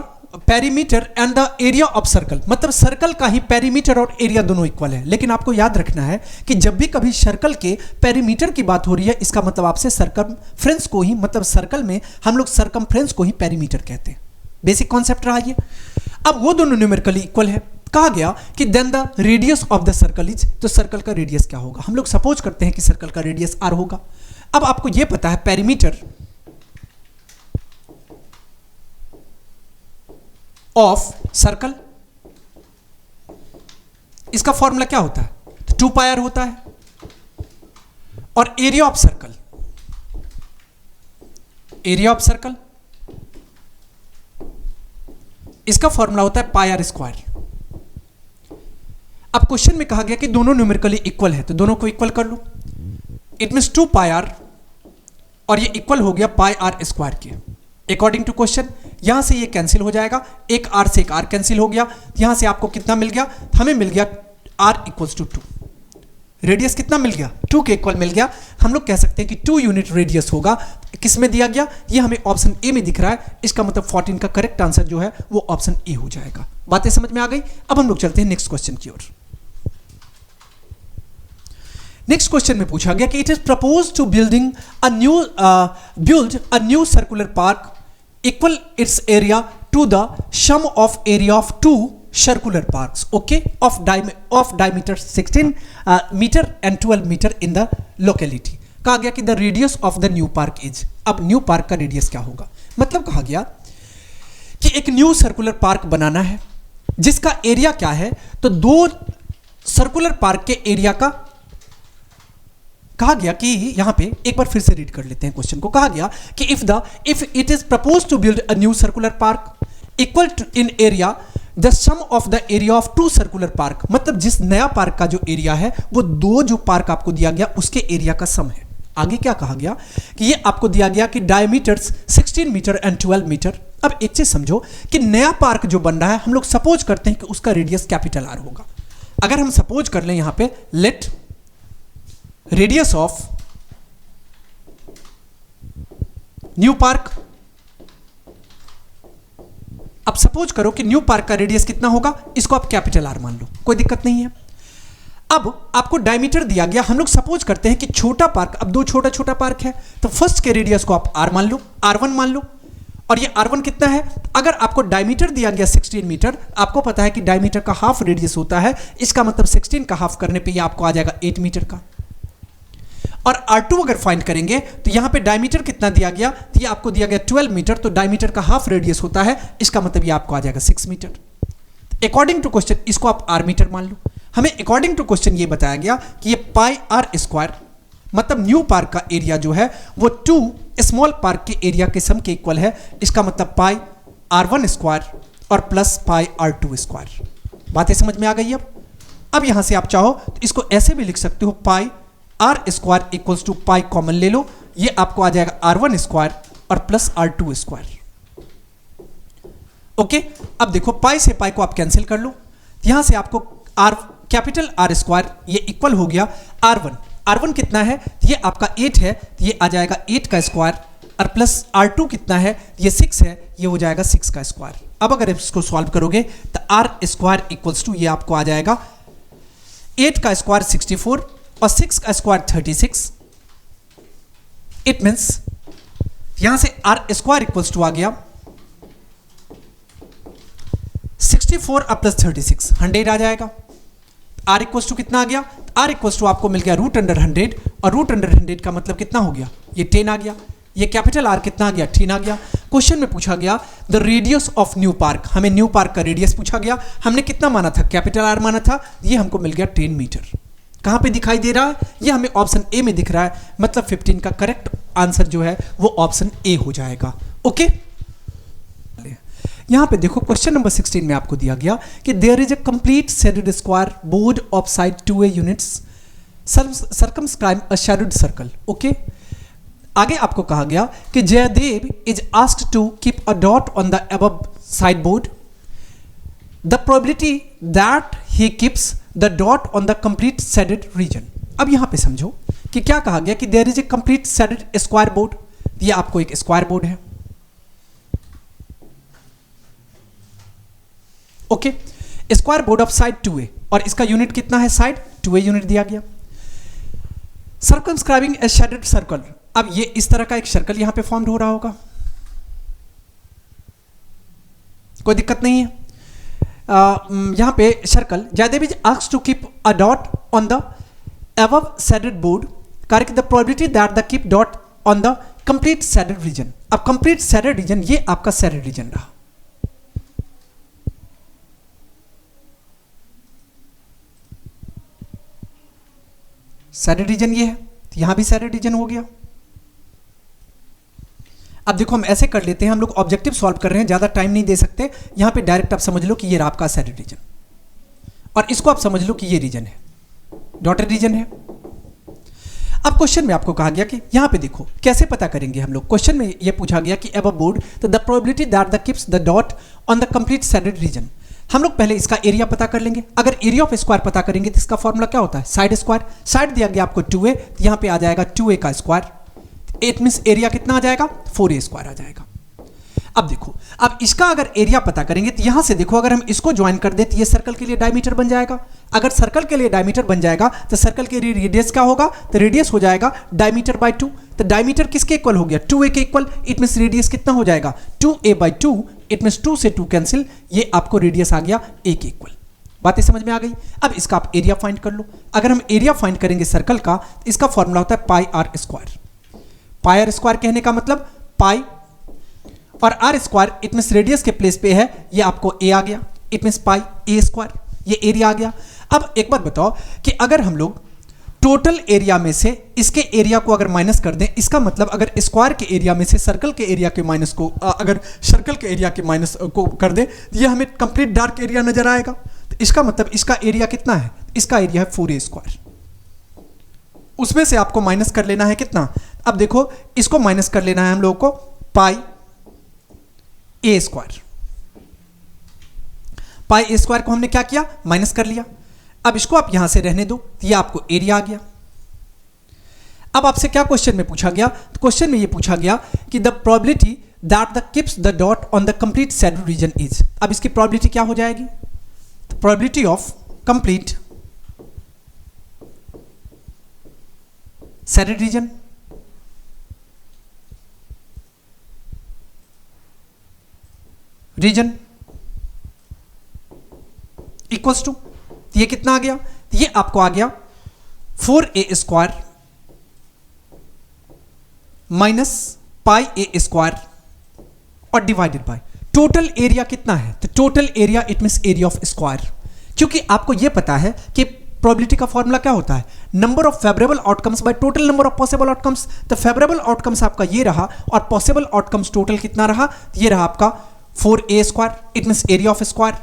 perimeter and the area of circle, मतलब सर्कल का ही पेरीमीटर और एरिया दोनों इक्वल है। लेकिन आपको याद रखना है कि जब भी कभी सर्कल के पेरीमीटर की बात हो रही है, इसका मतलब आपसे सरकमफ्रेंस को ही, मतलब सर्कल में हम लोग सरकमफ्रेंस को ही पेरीमीटर कहते हैं। बेसिक कॉन्सेप्ट रहा ये। अब वो दोनों न्यूमेरिकली इक्वल है, कहा गया कि then the radius of the circle is, तो सर्कल का रेडियस क्या होगा? हम लोग सपोज करते हैं कि सर्कल का रेडियस r होगा। अब आपको यह पता है पेरीमीटर ऑफ सर्कल, इसका फॉर्मूला क्या होता है? 2 पाई r होता है। और area of circle, area of circle इसका फॉर्मूला होता है पाई r स्क्वायर। अब क्वेश्चन में कहा गया कि दोनों न्यूमेरिकली इक्वल है, तो दोनों को इक्वल कर लो। इट मींस 2 पाई r और ये इक्वल हो गया पाई r स्क्वायर के। अकॉर्डिंग टू क्वेश्चन यहां से ये कैंसिल हो जाएगा, एक r से एक r कैंसिल हो गया। यहां से आपको कितना मिल गया? हमें मिल गया r इक्वल्स टू 2। रेडियस कितना मिल गया? 2 के इक्वल मिल गया। हम लोग कह सकते हैं कि 2 यूनिट रेडियस होगा। किस में दिया गया? ये हमें ऑप्शन ए में दिख रहा है। इसका मतलब 14 का करेक्ट आंसर जो है वो ऑप्शन ए हो जाएगा। बातें समझ में आ गई? अब हम लोग चलते हैं नेक्स्ट क्वेश्चन की ओर। नेक्स्ट क्वेश्चन में पूछा गया कि it is propose to build a new circular park equal its area to the sum of area of 2 circular parks, okay, of diameter 16 meter and 12 meter in the locality। कहा गया कि the radius of the new park is, अब new park का radius क्या होगा? मतलब कहा गया कि एक न्यू सर्कुलर पार्क बनाना है जिसका एरिया क्या है? तो 2 सर्कुलर पार्क के एरिया का कहा गया कि यहां पे एक बार फिर से रीड कर लेते हैं क्वेश्चन को। कहा गया कि if it is propose to build a new circular park equal to in area the sum of the area of 2 circular park, मतलब जिस नया पार्क का जो एरिया है वो 2 जो पार्क आपको दिया गया उसके एरिया का सम है। आगे क्या कहा गया कि ये आपको दिया गया कि डायमीटर्स 16 मीटर एंड 12 मीटर। अब एक चीज समझो कि नया पार्क जो बन रहा है हम लोग सपोज करते हैं कि उसका रेडियस कैपिटल R होगा। अगर हम सपोज कर लें यहां पे let radius of new park, अब सपोज करो कि न्यू पार्क का रेडियस कितना होगा, इसको आप कैपिटल R मान लो, कोई दिक्कत नहीं है। अब आपको डायमीटर दिया गया, हम लोग सपोज करते हैं कि छोटा पार्क, अब 2 छोटा छोटा पार्क है तो फर्स्ट के रेडियस को आप R मान लो, R1 मान लो। और ये R1 कितना है? अगर आपको डायमीटर दिया गया 16 मीटर, आपको पता है कि डायमीटर का हाफ रेडियस होता है, इसका मतलब 16 का हाफ करने पे ये आपको आ जाएगा 8 मीटर का। और R2 अगर फाइंड करेंगे तो यहां पे डायमीटर कितना दिया गया? तो ये आपको दिया गया 12 मीटर, तो डायमीटर का हाफ रेडियस होता है, इसका मतलब ये आपको आ जाएगा 6 मीटर। अकॉर्डिंग टू क्वेश्चन इसको आप R मीटर मान लो। हमें अकॉर्डिंग टू क्वेश्चन ये बताया गया कि ये पाई R स्क्वायर, मतलब न्यू पार्क का एरिया जो है वो 2 स्मॉल पार्क के एरिया के सम के इक्वल है। इसका मतलब पाई R1 स्क्वायर और प्लस पाई R2 स्क्वायर। बातें समझ में आ गई? अब यहां से आप चाहो तो इसको ऐसे भी लिख सकते हो, pi R square equals to pi common ले लो, ये आपको आ जाएगा R1 स्क्वायर और प्लस R2 स्क्वायर। ओके, अब देखो पाई से पाई को आप कैंसिल कर लो, यहां से आपको कैपिटल R स्क्वायर ये इक्वल हो गया R1। R1 कितना है? ये आपका 8 है, ये आ जाएगा 8 का स्क्वायर, और प्लस R2 कितना है? ये 6 है, ये हो जाएगा 6 का स्क्वायर। अब अगर इसको सॉल्व करोगे तो R स्क्वायर इक्वल्स टू ये आपको आ जाएगा 8 का स्क्वायर 64 और 6 का स्क्वायर 36। इट मींस यहां से R स्क्वायर इक्वल्स टू आ गया 64 और प्लस 36, 100 आ जाएगा। R इक्वल्स टू कितना आ गया? R इक्वल्स टू आपको मिल गया √100, और √100 का मतलब कितना हो गया? ये 10 आ गया। ये कैपिटल R कितना आ गया? 10 आ गया। क्वेश्चन में पूछा गया the radius of new park, हमें न्यू पार्क का रेडियस पूछा गया, हमने कितना माना था? कैपिटल R माना था, ये हमको मिल गया 10 मीटर। कहां पे दिखाई दे रहा है? ये हमें ऑप्शन ए में दिख रहा है, मतलब 15 का करेक्ट आंसर जो है वो ऑप्शन ए हो जाएगा। ओके, यहां पे देखो क्वेश्चन नंबर 16 में आपको दिया गया कि there is a complete shaded square board of side 2a units circumscribe a shaded circle. Okay, आगे आपको कहा गया कि Jaidev is asked to keep a dot on the above side board, the probability that he keeps the dot on the complete shaded region. अब यहां पे समझो कि क्या कहा गया कि there is a complete shaded square board. ये आपको एक स्क्वायर बोर्ड है, okay. Square board of side 2a और इसका यूनिट कितना है, साइड 2a यूनिट दिया गया। सर्कमस्क्राइबिंग ए शेडेड सर्कल। अब ये इस तरह का एक सर्कल यहां पे फॉर्म्ड हो रहा होगा, कोई दिक्कत नहीं है। यहां पे सर्कल ज्यादा भी asked to keep a dot on the above shaded board, correct the probability that the keep dot on the complete shaded region। अब complete shaded region ये आपका shaded region रहा। shaded region ये है, तो यहां भी shaded region हो गया। अब देखो हम ऐसे कर लेते हैं, हम लोग ऑब्जेक्टिव सॉल्व कर रहे हैं, ज्यादा टाइम नहीं दे सकते। यहां पे डायरेक्ट आप समझ लो कि ये आपका shaded region, और इसको आप समझ लो कि ये रीजन है, डॉटेड रीजन है। अब क्वेश्चन में आपको कहा गया कि यहां पे देखो कैसे पता करेंगे हम लोग। क्वेश्चन में ये पूछा गया कि अबव बोर्ड तो the probability that the keeps the dot on the complete shaded reason. हम लोग पहले इसका एरिया पता कर लेंगे। अगर एरिया ऑफ स्क्वायर पता करेंगे तो इसका फॉर्मूला क्या होता है, साइड स्क्वायर। साइड दिया गया आपको 2a, तो यहां पे आ जाएगा 2a का स्क्वायर। इट मींस एरिया कितना आ जाएगा, 4a स्क्वायर आ जाएगा। अब देखो, अब इसका अगर एरिया पता करेंगे तो यहां से देखो, अगर हम इसको ज्वाइन कर दे तो ये सर्कल के लिए डायमीटर बन जाएगा। अगर सर्कल के लिए डायमीटर बन जाएगा तो सर्कल के लिए रेडियस क्या होगा, तो रेडियस हो जाएगा डायमीटर बाय 2। तो डायमीटर किसके इक्वल हो गया, 2a के इक्वल। इट मींस रेडियस कितना हो जाएगा, 2a बाय 2। इट मींस 2 से 2 कैंसिल, ये आपको रेडियस आ गया a के इक्वल। बातें समझ में आ गई। अब इसका आप एरिया फाइंड कर लो। अगर हम एरिया फाइंड करेंगे सर्कल का, इसका फॉर्मूला होता है pi R square. Pi R square कहने का मतलब पाई और R square, it means radius के प्लेस पे है, ये आपको a आ गया। It means pi a square, ये एरिया आ गया। अब एक बात बताओ कि अगर हम लोग टोटल एरिया में से इसके एरिया को अगर माइनस कर दें, इसका मतलब अगर स्क्वायर के एरिया में से सर्कल के एरिया के माइनस को अगर सर्कल के एरिया के माइनस को कर दें, तो ये हमें कंप्लीट डार्क एरिया नजर आएगा। तो इसका मतलब इसका एरिया कितना है, इसका एरिया है 4a स्क्वायर। उसमें से आपको माइनस कर लेना है कितना, अब देखो इसको माइनस कर लेना है हम लोगों को पाई a square. Pi a square को हमने क्या किया, माइनस कर लिया। अब इसको आप यहां से रहने दो, तो ये आपको एरिया आ गया। अब आपसे क्या क्वेश्चन में पूछा गया, तो क्वेश्चन में ये पूछा गया कि the probability that the keeps the dot on the complete shaded region is. अब इसकी प्रोबेबिलिटी क्या हो जाएगी, तो probability of complete shaded region region equals to, ये कितना आ गया, ये आपको आ गया 4a square minus pi a square और डिवाइडेड बाय टोटल एरिया कितना है, तो total area it means area of square. क्योंकि आपको यह पता है कि प्रोबेबिलिटी का फॉर्मूला क्या होता है, number of favourable outcomes by total number of possible outcomes. तो फेवरेबल आउटकम्स आपका ये रहा और पॉसिबल आउटकम्स टोटल कितना रहा, ये रहा आपका 4a square. It means area of square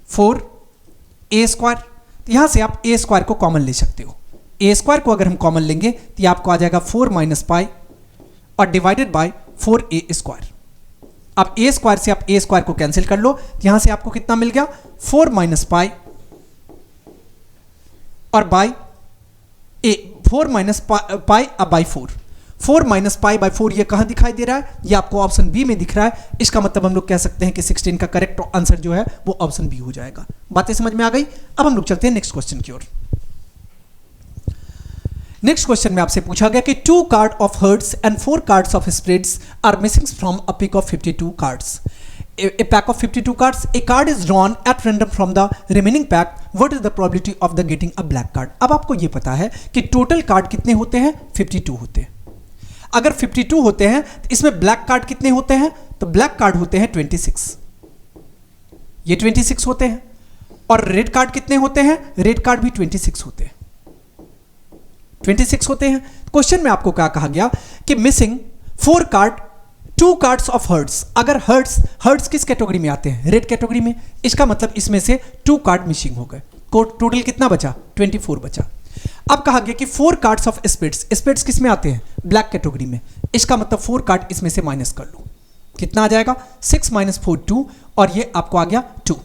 4a square. तो यहां से आप a स्क्वायर को कॉमन ले सकते हो। a स्क्वायर को अगर हम कॉमन लेंगे तो ये आपको आ जाएगा 4 माइनस पाई और डिवाइडेड बाय 4a स्क्वायर। अब a स्क्वायर से आप a स्क्वायर को कैंसिल कर लो, तो यहां से आपको कितना मिल गया, 4 माइनस पाई और बाय a, 4 माइनस पाई अब बाय 4 माइनस पाई बाय 4 ये कहां दिखाई दे रहा है, ये आपको ऑप्शन बी में दिख रहा है। इसका मतलब हम लोग कह सकते हैं कि 16 का करेक्ट आंसर जो है वो ऑप्शन बी हो जाएगा। बातें समझ में आ गई। अब हम लोग चलते हैं नेक्स्ट क्वेश्चन की ओर। नेक्स्ट क्वेश्चन में आपसे पूछा गया कि 2 card of hearts and 4 cards of spades are missing from a pack of 52 cards. A pack of 52 cards, a card is drawn at random from the remaining pack. What is the probability of the getting a black card? अब आपको ये पता है कि total card कितने होते हैं, 52 होते हैं। अगर 52 होते हैं तो इसमें ब्लैक कार्ड कितने होते हैं, तो ब्लैक कार्ड होते हैं 26, ये 26 होते हैं। और रेड कार्ड कितने होते हैं, रेड कार्ड भी 26 होते हैं, 26 होते हैं। क्वेश्चन में आपको क्या कहा गया कि missing 4 card 2 cards of hearts. अगर हर्ट्स किस कैटेगरी में आते हैं, रेड कैटेगरी में, इसका मतलब इसमें से 2 कार्ड मिसिंग हो गए। टोटल कितना बचा, 24 बचा। अब कहा गया कि 4 कार्ड्स ऑफ स्पेड्स, स्पेड्स किस में आते हैं, ब्लैक कैटेगरी में, इसका मतलब 4 कार्ड इसमें से माइनस कर लो, कितना आ जाएगा 6 माइनस 4 2 और ये आपको आ गया 2।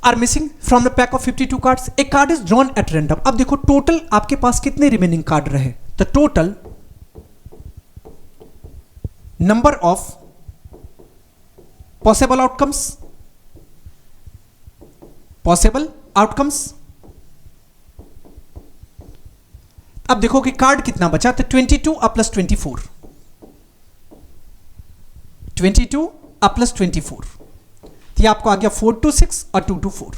Are missing from the pack of 52 cards, a card is drawn at random. अब देखो टोटल आपके पास कितने रिमेनिंग कार्ड रहे, the total number of possible outcomes. अब देखो कि कार्ड कितना बचा, तो 22 अब प्लस 24, 22 अब प्लस 24, ये आपको आ गया 4 to 6 और 2 to 4।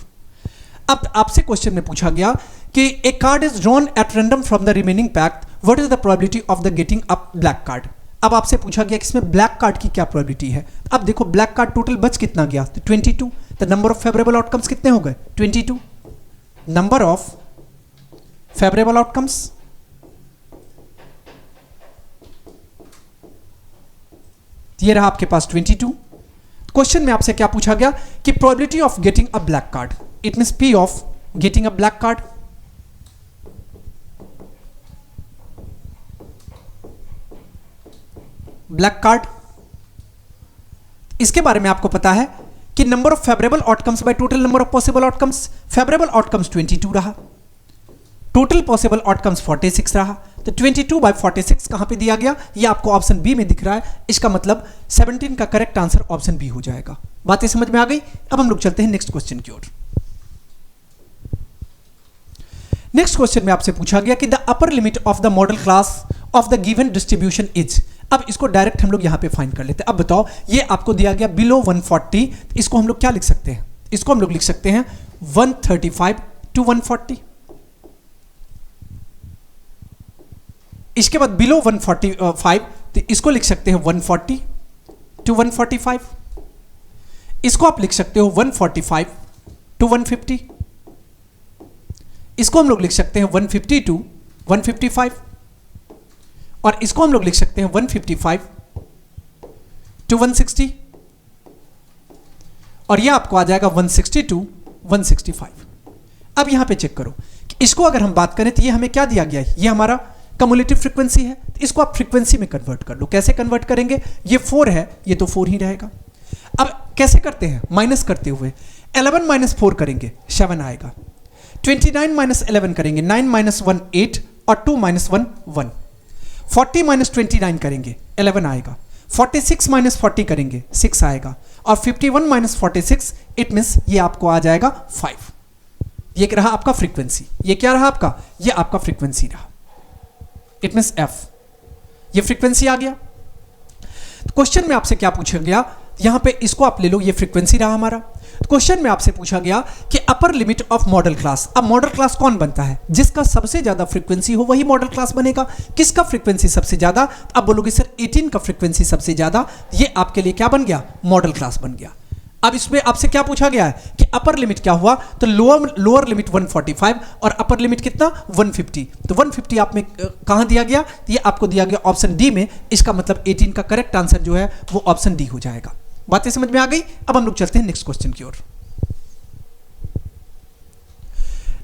अब आपसे क्वेश्चन में पूछा गया कि a card is drawn at random from the remaining pack, what is the probability of the getting a black card. अब आपसे पूछा गया कि इसमें ब्लैक कार्ड की क्या प्रोबेबिलिटी है। अब देखो ब्लैक कार्ड टोटल बच कितना गया, तो 22, the number of favourable outcomes कितने हो गए, 22, नंबर ऑफ फेवरेबल आउटकम्स ये रहा आपके पास 22। क्वेश्चन में आपसे क्या पूछा गया कि probability of getting a black card, it means P of getting a black card. Black card, इसके बारे में आपको पता है कि number of favourable outcomes by total number of possible outcomes, favourable outcomes 22 रहा, टोटल पॉसिबल आउटकम्स 46 रहा, तो 22 बाय 46 कहां पे दिया गया, ये आपको ऑप्शन बी में दिख रहा है। इसका मतलब 17 का करेक्ट आंसर ऑप्शन बी हो जाएगा। बातें समझ में आ गई। अब हम लोग चलते हैं नेक्स्ट क्वेश्चन की ओर। नेक्स्ट क्वेश्चन में आपसे पूछा गया कि the upper limit of the model class of the given distribution is. अब इसको डायरेक्ट हम लोग यहां पे फाइंड कर लेते हैं। अब बताओ, ये आपको दिया गया बिलो 140, इसको हम लोग क्या लिख सकते हैं, इसको हम लोग लिख सकते हैं 135 to 140। इसके बाद बिलो 145, तो इसको लिख सकते हैं 140 to 145। इसको आप लिख सकते हो 145 to 150। इसको हम लोग लिख सकते हैं 150 to 155, और इसको हम लोग लिख सकते हैं 155 to 160, और यह आपको आ जाएगा 160 to 165। अब यहां पे चेक करो कि इसको अगर हम बात करें तो ये हमें क्या दिया गया है, ये हमारा कम्युलेटिव फ्रीक्वेंसी है, तो इसको आप फ्रीक्वेंसी में कन्वर्ट कर लो। कैसे कन्वर्ट करेंगे, ये 4 है, ये तो 4 ही रहेगा। अब कैसे करते हैं, माइनस करते हुए 11 माइनस 4 करेंगे 7 आएगा, 29 माइनस 11 करेंगे 9 माइनस 1 8 और 2 माइनस 1 1, 40 माइनस 29 करेंगे 11 आएगा, 46 माइनस 40 करेंगे 6 आएगा, और 51 माइनस 46 इट मीन्स ये आपको आ जाएगा 5। ये रहा आपका फ्रीक्वेंसी, ये क्या रहा आपका, ये आपका फ्रीक्वेंसी रहा, इट मीन्स एफ, ये फ्रीक्वेंसी आ गया। क्वेश्चन में आपसे क्या पूछा गया, यहां पे इसको आप ले लो, ये फ्रीक्वेंसी रहा हमारा। क्वेश्चन में आपसे पूछा गया कि upper limit of model class. अब मॉडल क्लास कौन बनता है, जिसका सबसे ज्यादा फ्रीक्वेंसी हो वही मॉडल क्लास बनेगा। किसका फ्रीक्वेंसी सबसे ज्यादा, अब बोलोगे सर 18 का फ्रीक्वेंसी सबसे ज्यादा, ये आपके लिए क्या बन गया, मॉडल क्लास बन गया। अब इसमें आपसे क्या पूछा गया है कि अपर लिमिट क्या हुआ, तो लोअर लिमिट 145 और अपर लिमिट कितना 150। तो 150 आप में कहां दिया गया, ये आपको दिया गया ऑप्शन डी में। इसका मतलब 18 का करेक्ट आंसर जो है वो ऑप्शन डी हो जाएगा। बातें समझ में आ गई। अब हम लोग चलते हैं नेक्स्ट क्वेश्चन की ओर।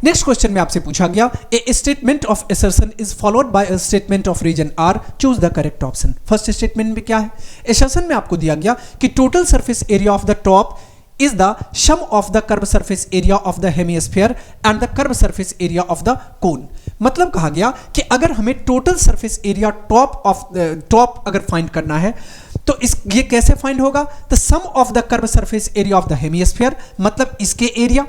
नेक्स्ट क्वेश्चन में आपसे पूछा गया a statement of assertion is followed by a statement of reason R, choose the correct option. First statement में क्या है, असर्शन में आपको दिया गया कि total surface area of the top is the sum of the curved surface area of the hemisphere and the curved surface area of the cone। मतलब कहा गया कि अगर हमें टोटल सरफेस एरिया टॉप अगर फाइंड करना है तो ये कैसे फाइंड होगा, the sum of the curve surface area of the hemisphere मतलब इसके एरिया,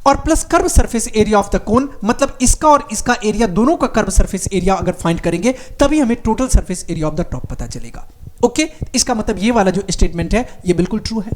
और plus curve surface area of the cone मतलब इसका और इसका एरिया, दोनों का कर्व सरफेस एरिया अगर फाइंड करेंगे तभी हमें total surface area of the top पता चलेगा। ओके, इसका मतलब ये वाला जो स्टेटमेंट है ये बिल्कुल ट्रू है।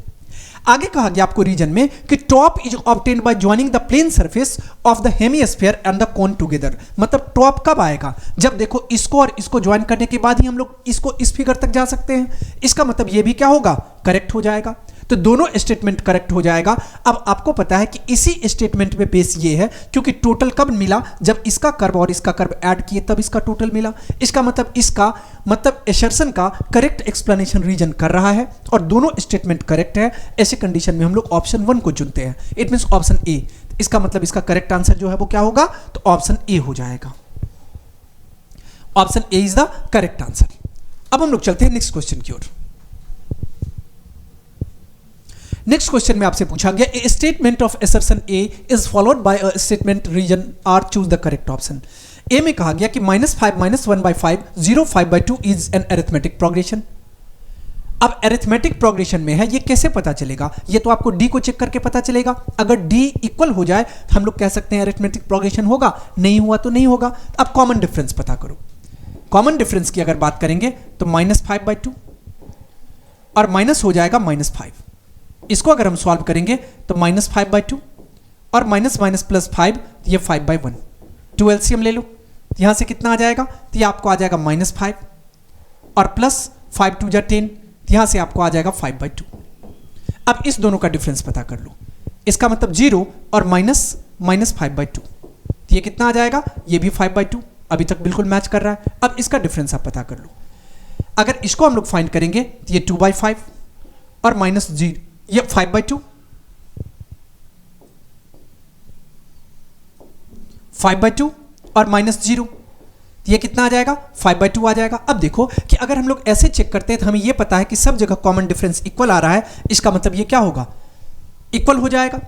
आगे कहा गया आपको रीजन में कि top is obtained by joining the plain surface of the hemisphere and the cone together. मतलब टॉप कब आएगा, जब देखो इसको और इसको ज्वाइन करने के बाद ही हम लोग इसको इस फिगर तक जा सकते हैं। इसका मतलब ये भी क्या होगा, करेक्ट हो जाएगा। तो दोनों स्टेटमेंट करेक्ट हो जाएगा। अब आपको पता है कि इसी स्टेटमेंट में बेस ये है क्योंकि टोटल कब मिला, जब इसका कर्व और इसका कर्व ऐड किए तब इसका टोटल मिला। इसका मतलब इसका मतलब असर्शन का करेक्ट एक्सप्लेनेशन रीजन कर रहा है और दोनों स्टेटमेंट करेक्ट है। ऐसे कंडीशन में हम लोग ऑप्शन 1 को चुनते हैं, इट मींस ऑप्शन ए। इसका मतलब इसका करेक्ट आंसर जो है वो क्या होगा, तो ऑप्शन ए हो जाएगा। Option A is the correct answer. अब हम लोग चलते हैं नेक्स्ट क्वेश्चन की ओर। नेक्स्ट क्वेश्चन में आपसे पूछा गया a statement of assertion A is followed by a statement reason R, choose the correct option. A में कहा गया कि -5 -1/5 0 5/2 इज एन अरिथमेटिक प्रोग्रेशन। अब अरिथमेटिक प्रोग्रेशन में है, ये कैसे पता चलेगा? ये तो आपको डी को चेक करके पता चलेगा। अगर डी इक्वल हो जाए हम लोग कह सकते हैं अरिथमेटिक प्रोग्रेशन होगा, नहीं हुआ तो नहीं होगा। अब कॉमन डिफरेंस पता करो। कॉमन डिफरेंस की अगर बात करेंगे तो -5/2 और माइनस हो जाएगा -5। इसको अगर हम सॉल्व करेंगे तो -5/2 और माइनस +5, ये 5/1। 2 एलसीएम ले लो, यहां से कितना आ जाएगा? तो ये आपको आ जाएगा -5 और प्लस 5 2 जा 10, यहां से आपको आ जाएगा 5/2। अब इस दोनों का डिफरेंस पता कर लो। इसका मतलब 0 और माइनस 5/2, ये कितना आ जाएगा? ये भी 5/2, अभी तक बिल्कुल मैच कर रहा है। अब इसका डिफरेंस आप पता कर लो। अगर इसको हम लोग फाइंड करेंगे तो ये 2/5 और -0, ये 5/2, 5/2 और -0, ये कितना आ जाएगा? 5/2 आ जाएगा। अब देखो कि अगर हम लोग ऐसे चेक करते हैं तो हमें ये पता है कि सब जगह कॉमन डिफरेंस इक्वल आ रहा है। इसका मतलब ये क्या होगा? इक्वल हो जाएगा,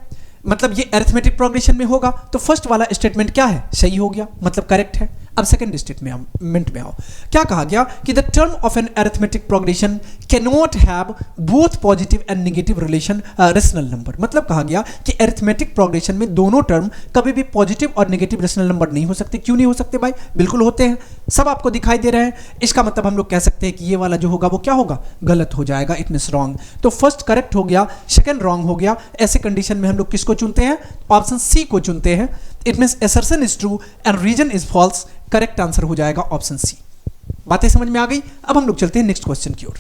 मतलब ये अरिथमेटिक प्रोग्रेशन में होगा। तो फर्स्ट वाला स्टेटमेंट क्या है? सही हो गया, मतलब करेक्ट है। अब सेकंड स्टेटमेंट में आओ। क्या कहा गया कि the term of an arithmetic progression can not have both positive and negative relation rational number. मतलब कहा गया कि अरिथमेटिक प्रोग्रेशन में दोनों टर्म कभी भी पॉजिटिव और नेगेटिव रेशनल नंबर नहीं हो सकते। क्यों नहीं हो सकते भाई? बिल्कुल होते हैं, सब आपको दिखाई दे रहे हैं। इसका मतलब हम लोग कह सकते हैं कि ये वाला जो होगा वो क्या होगा? गलत हो जाएगा, इट मींस रॉन्ग। तो फर्स्ट करेक्ट हो गया, सेकंड रॉन्ग हो गया। ऐसे कंडीशन में हम लोग किसको चुनते हैं? ऑप्शन सी को चुनते हैं। It means assertion is true and reason is false. Correct answer हो जाएगा ऑप्शन सी। बातें समझ में आ गई? अब हम लोग चलते हैं नेक्स्ट क्वेश्चन की ओर।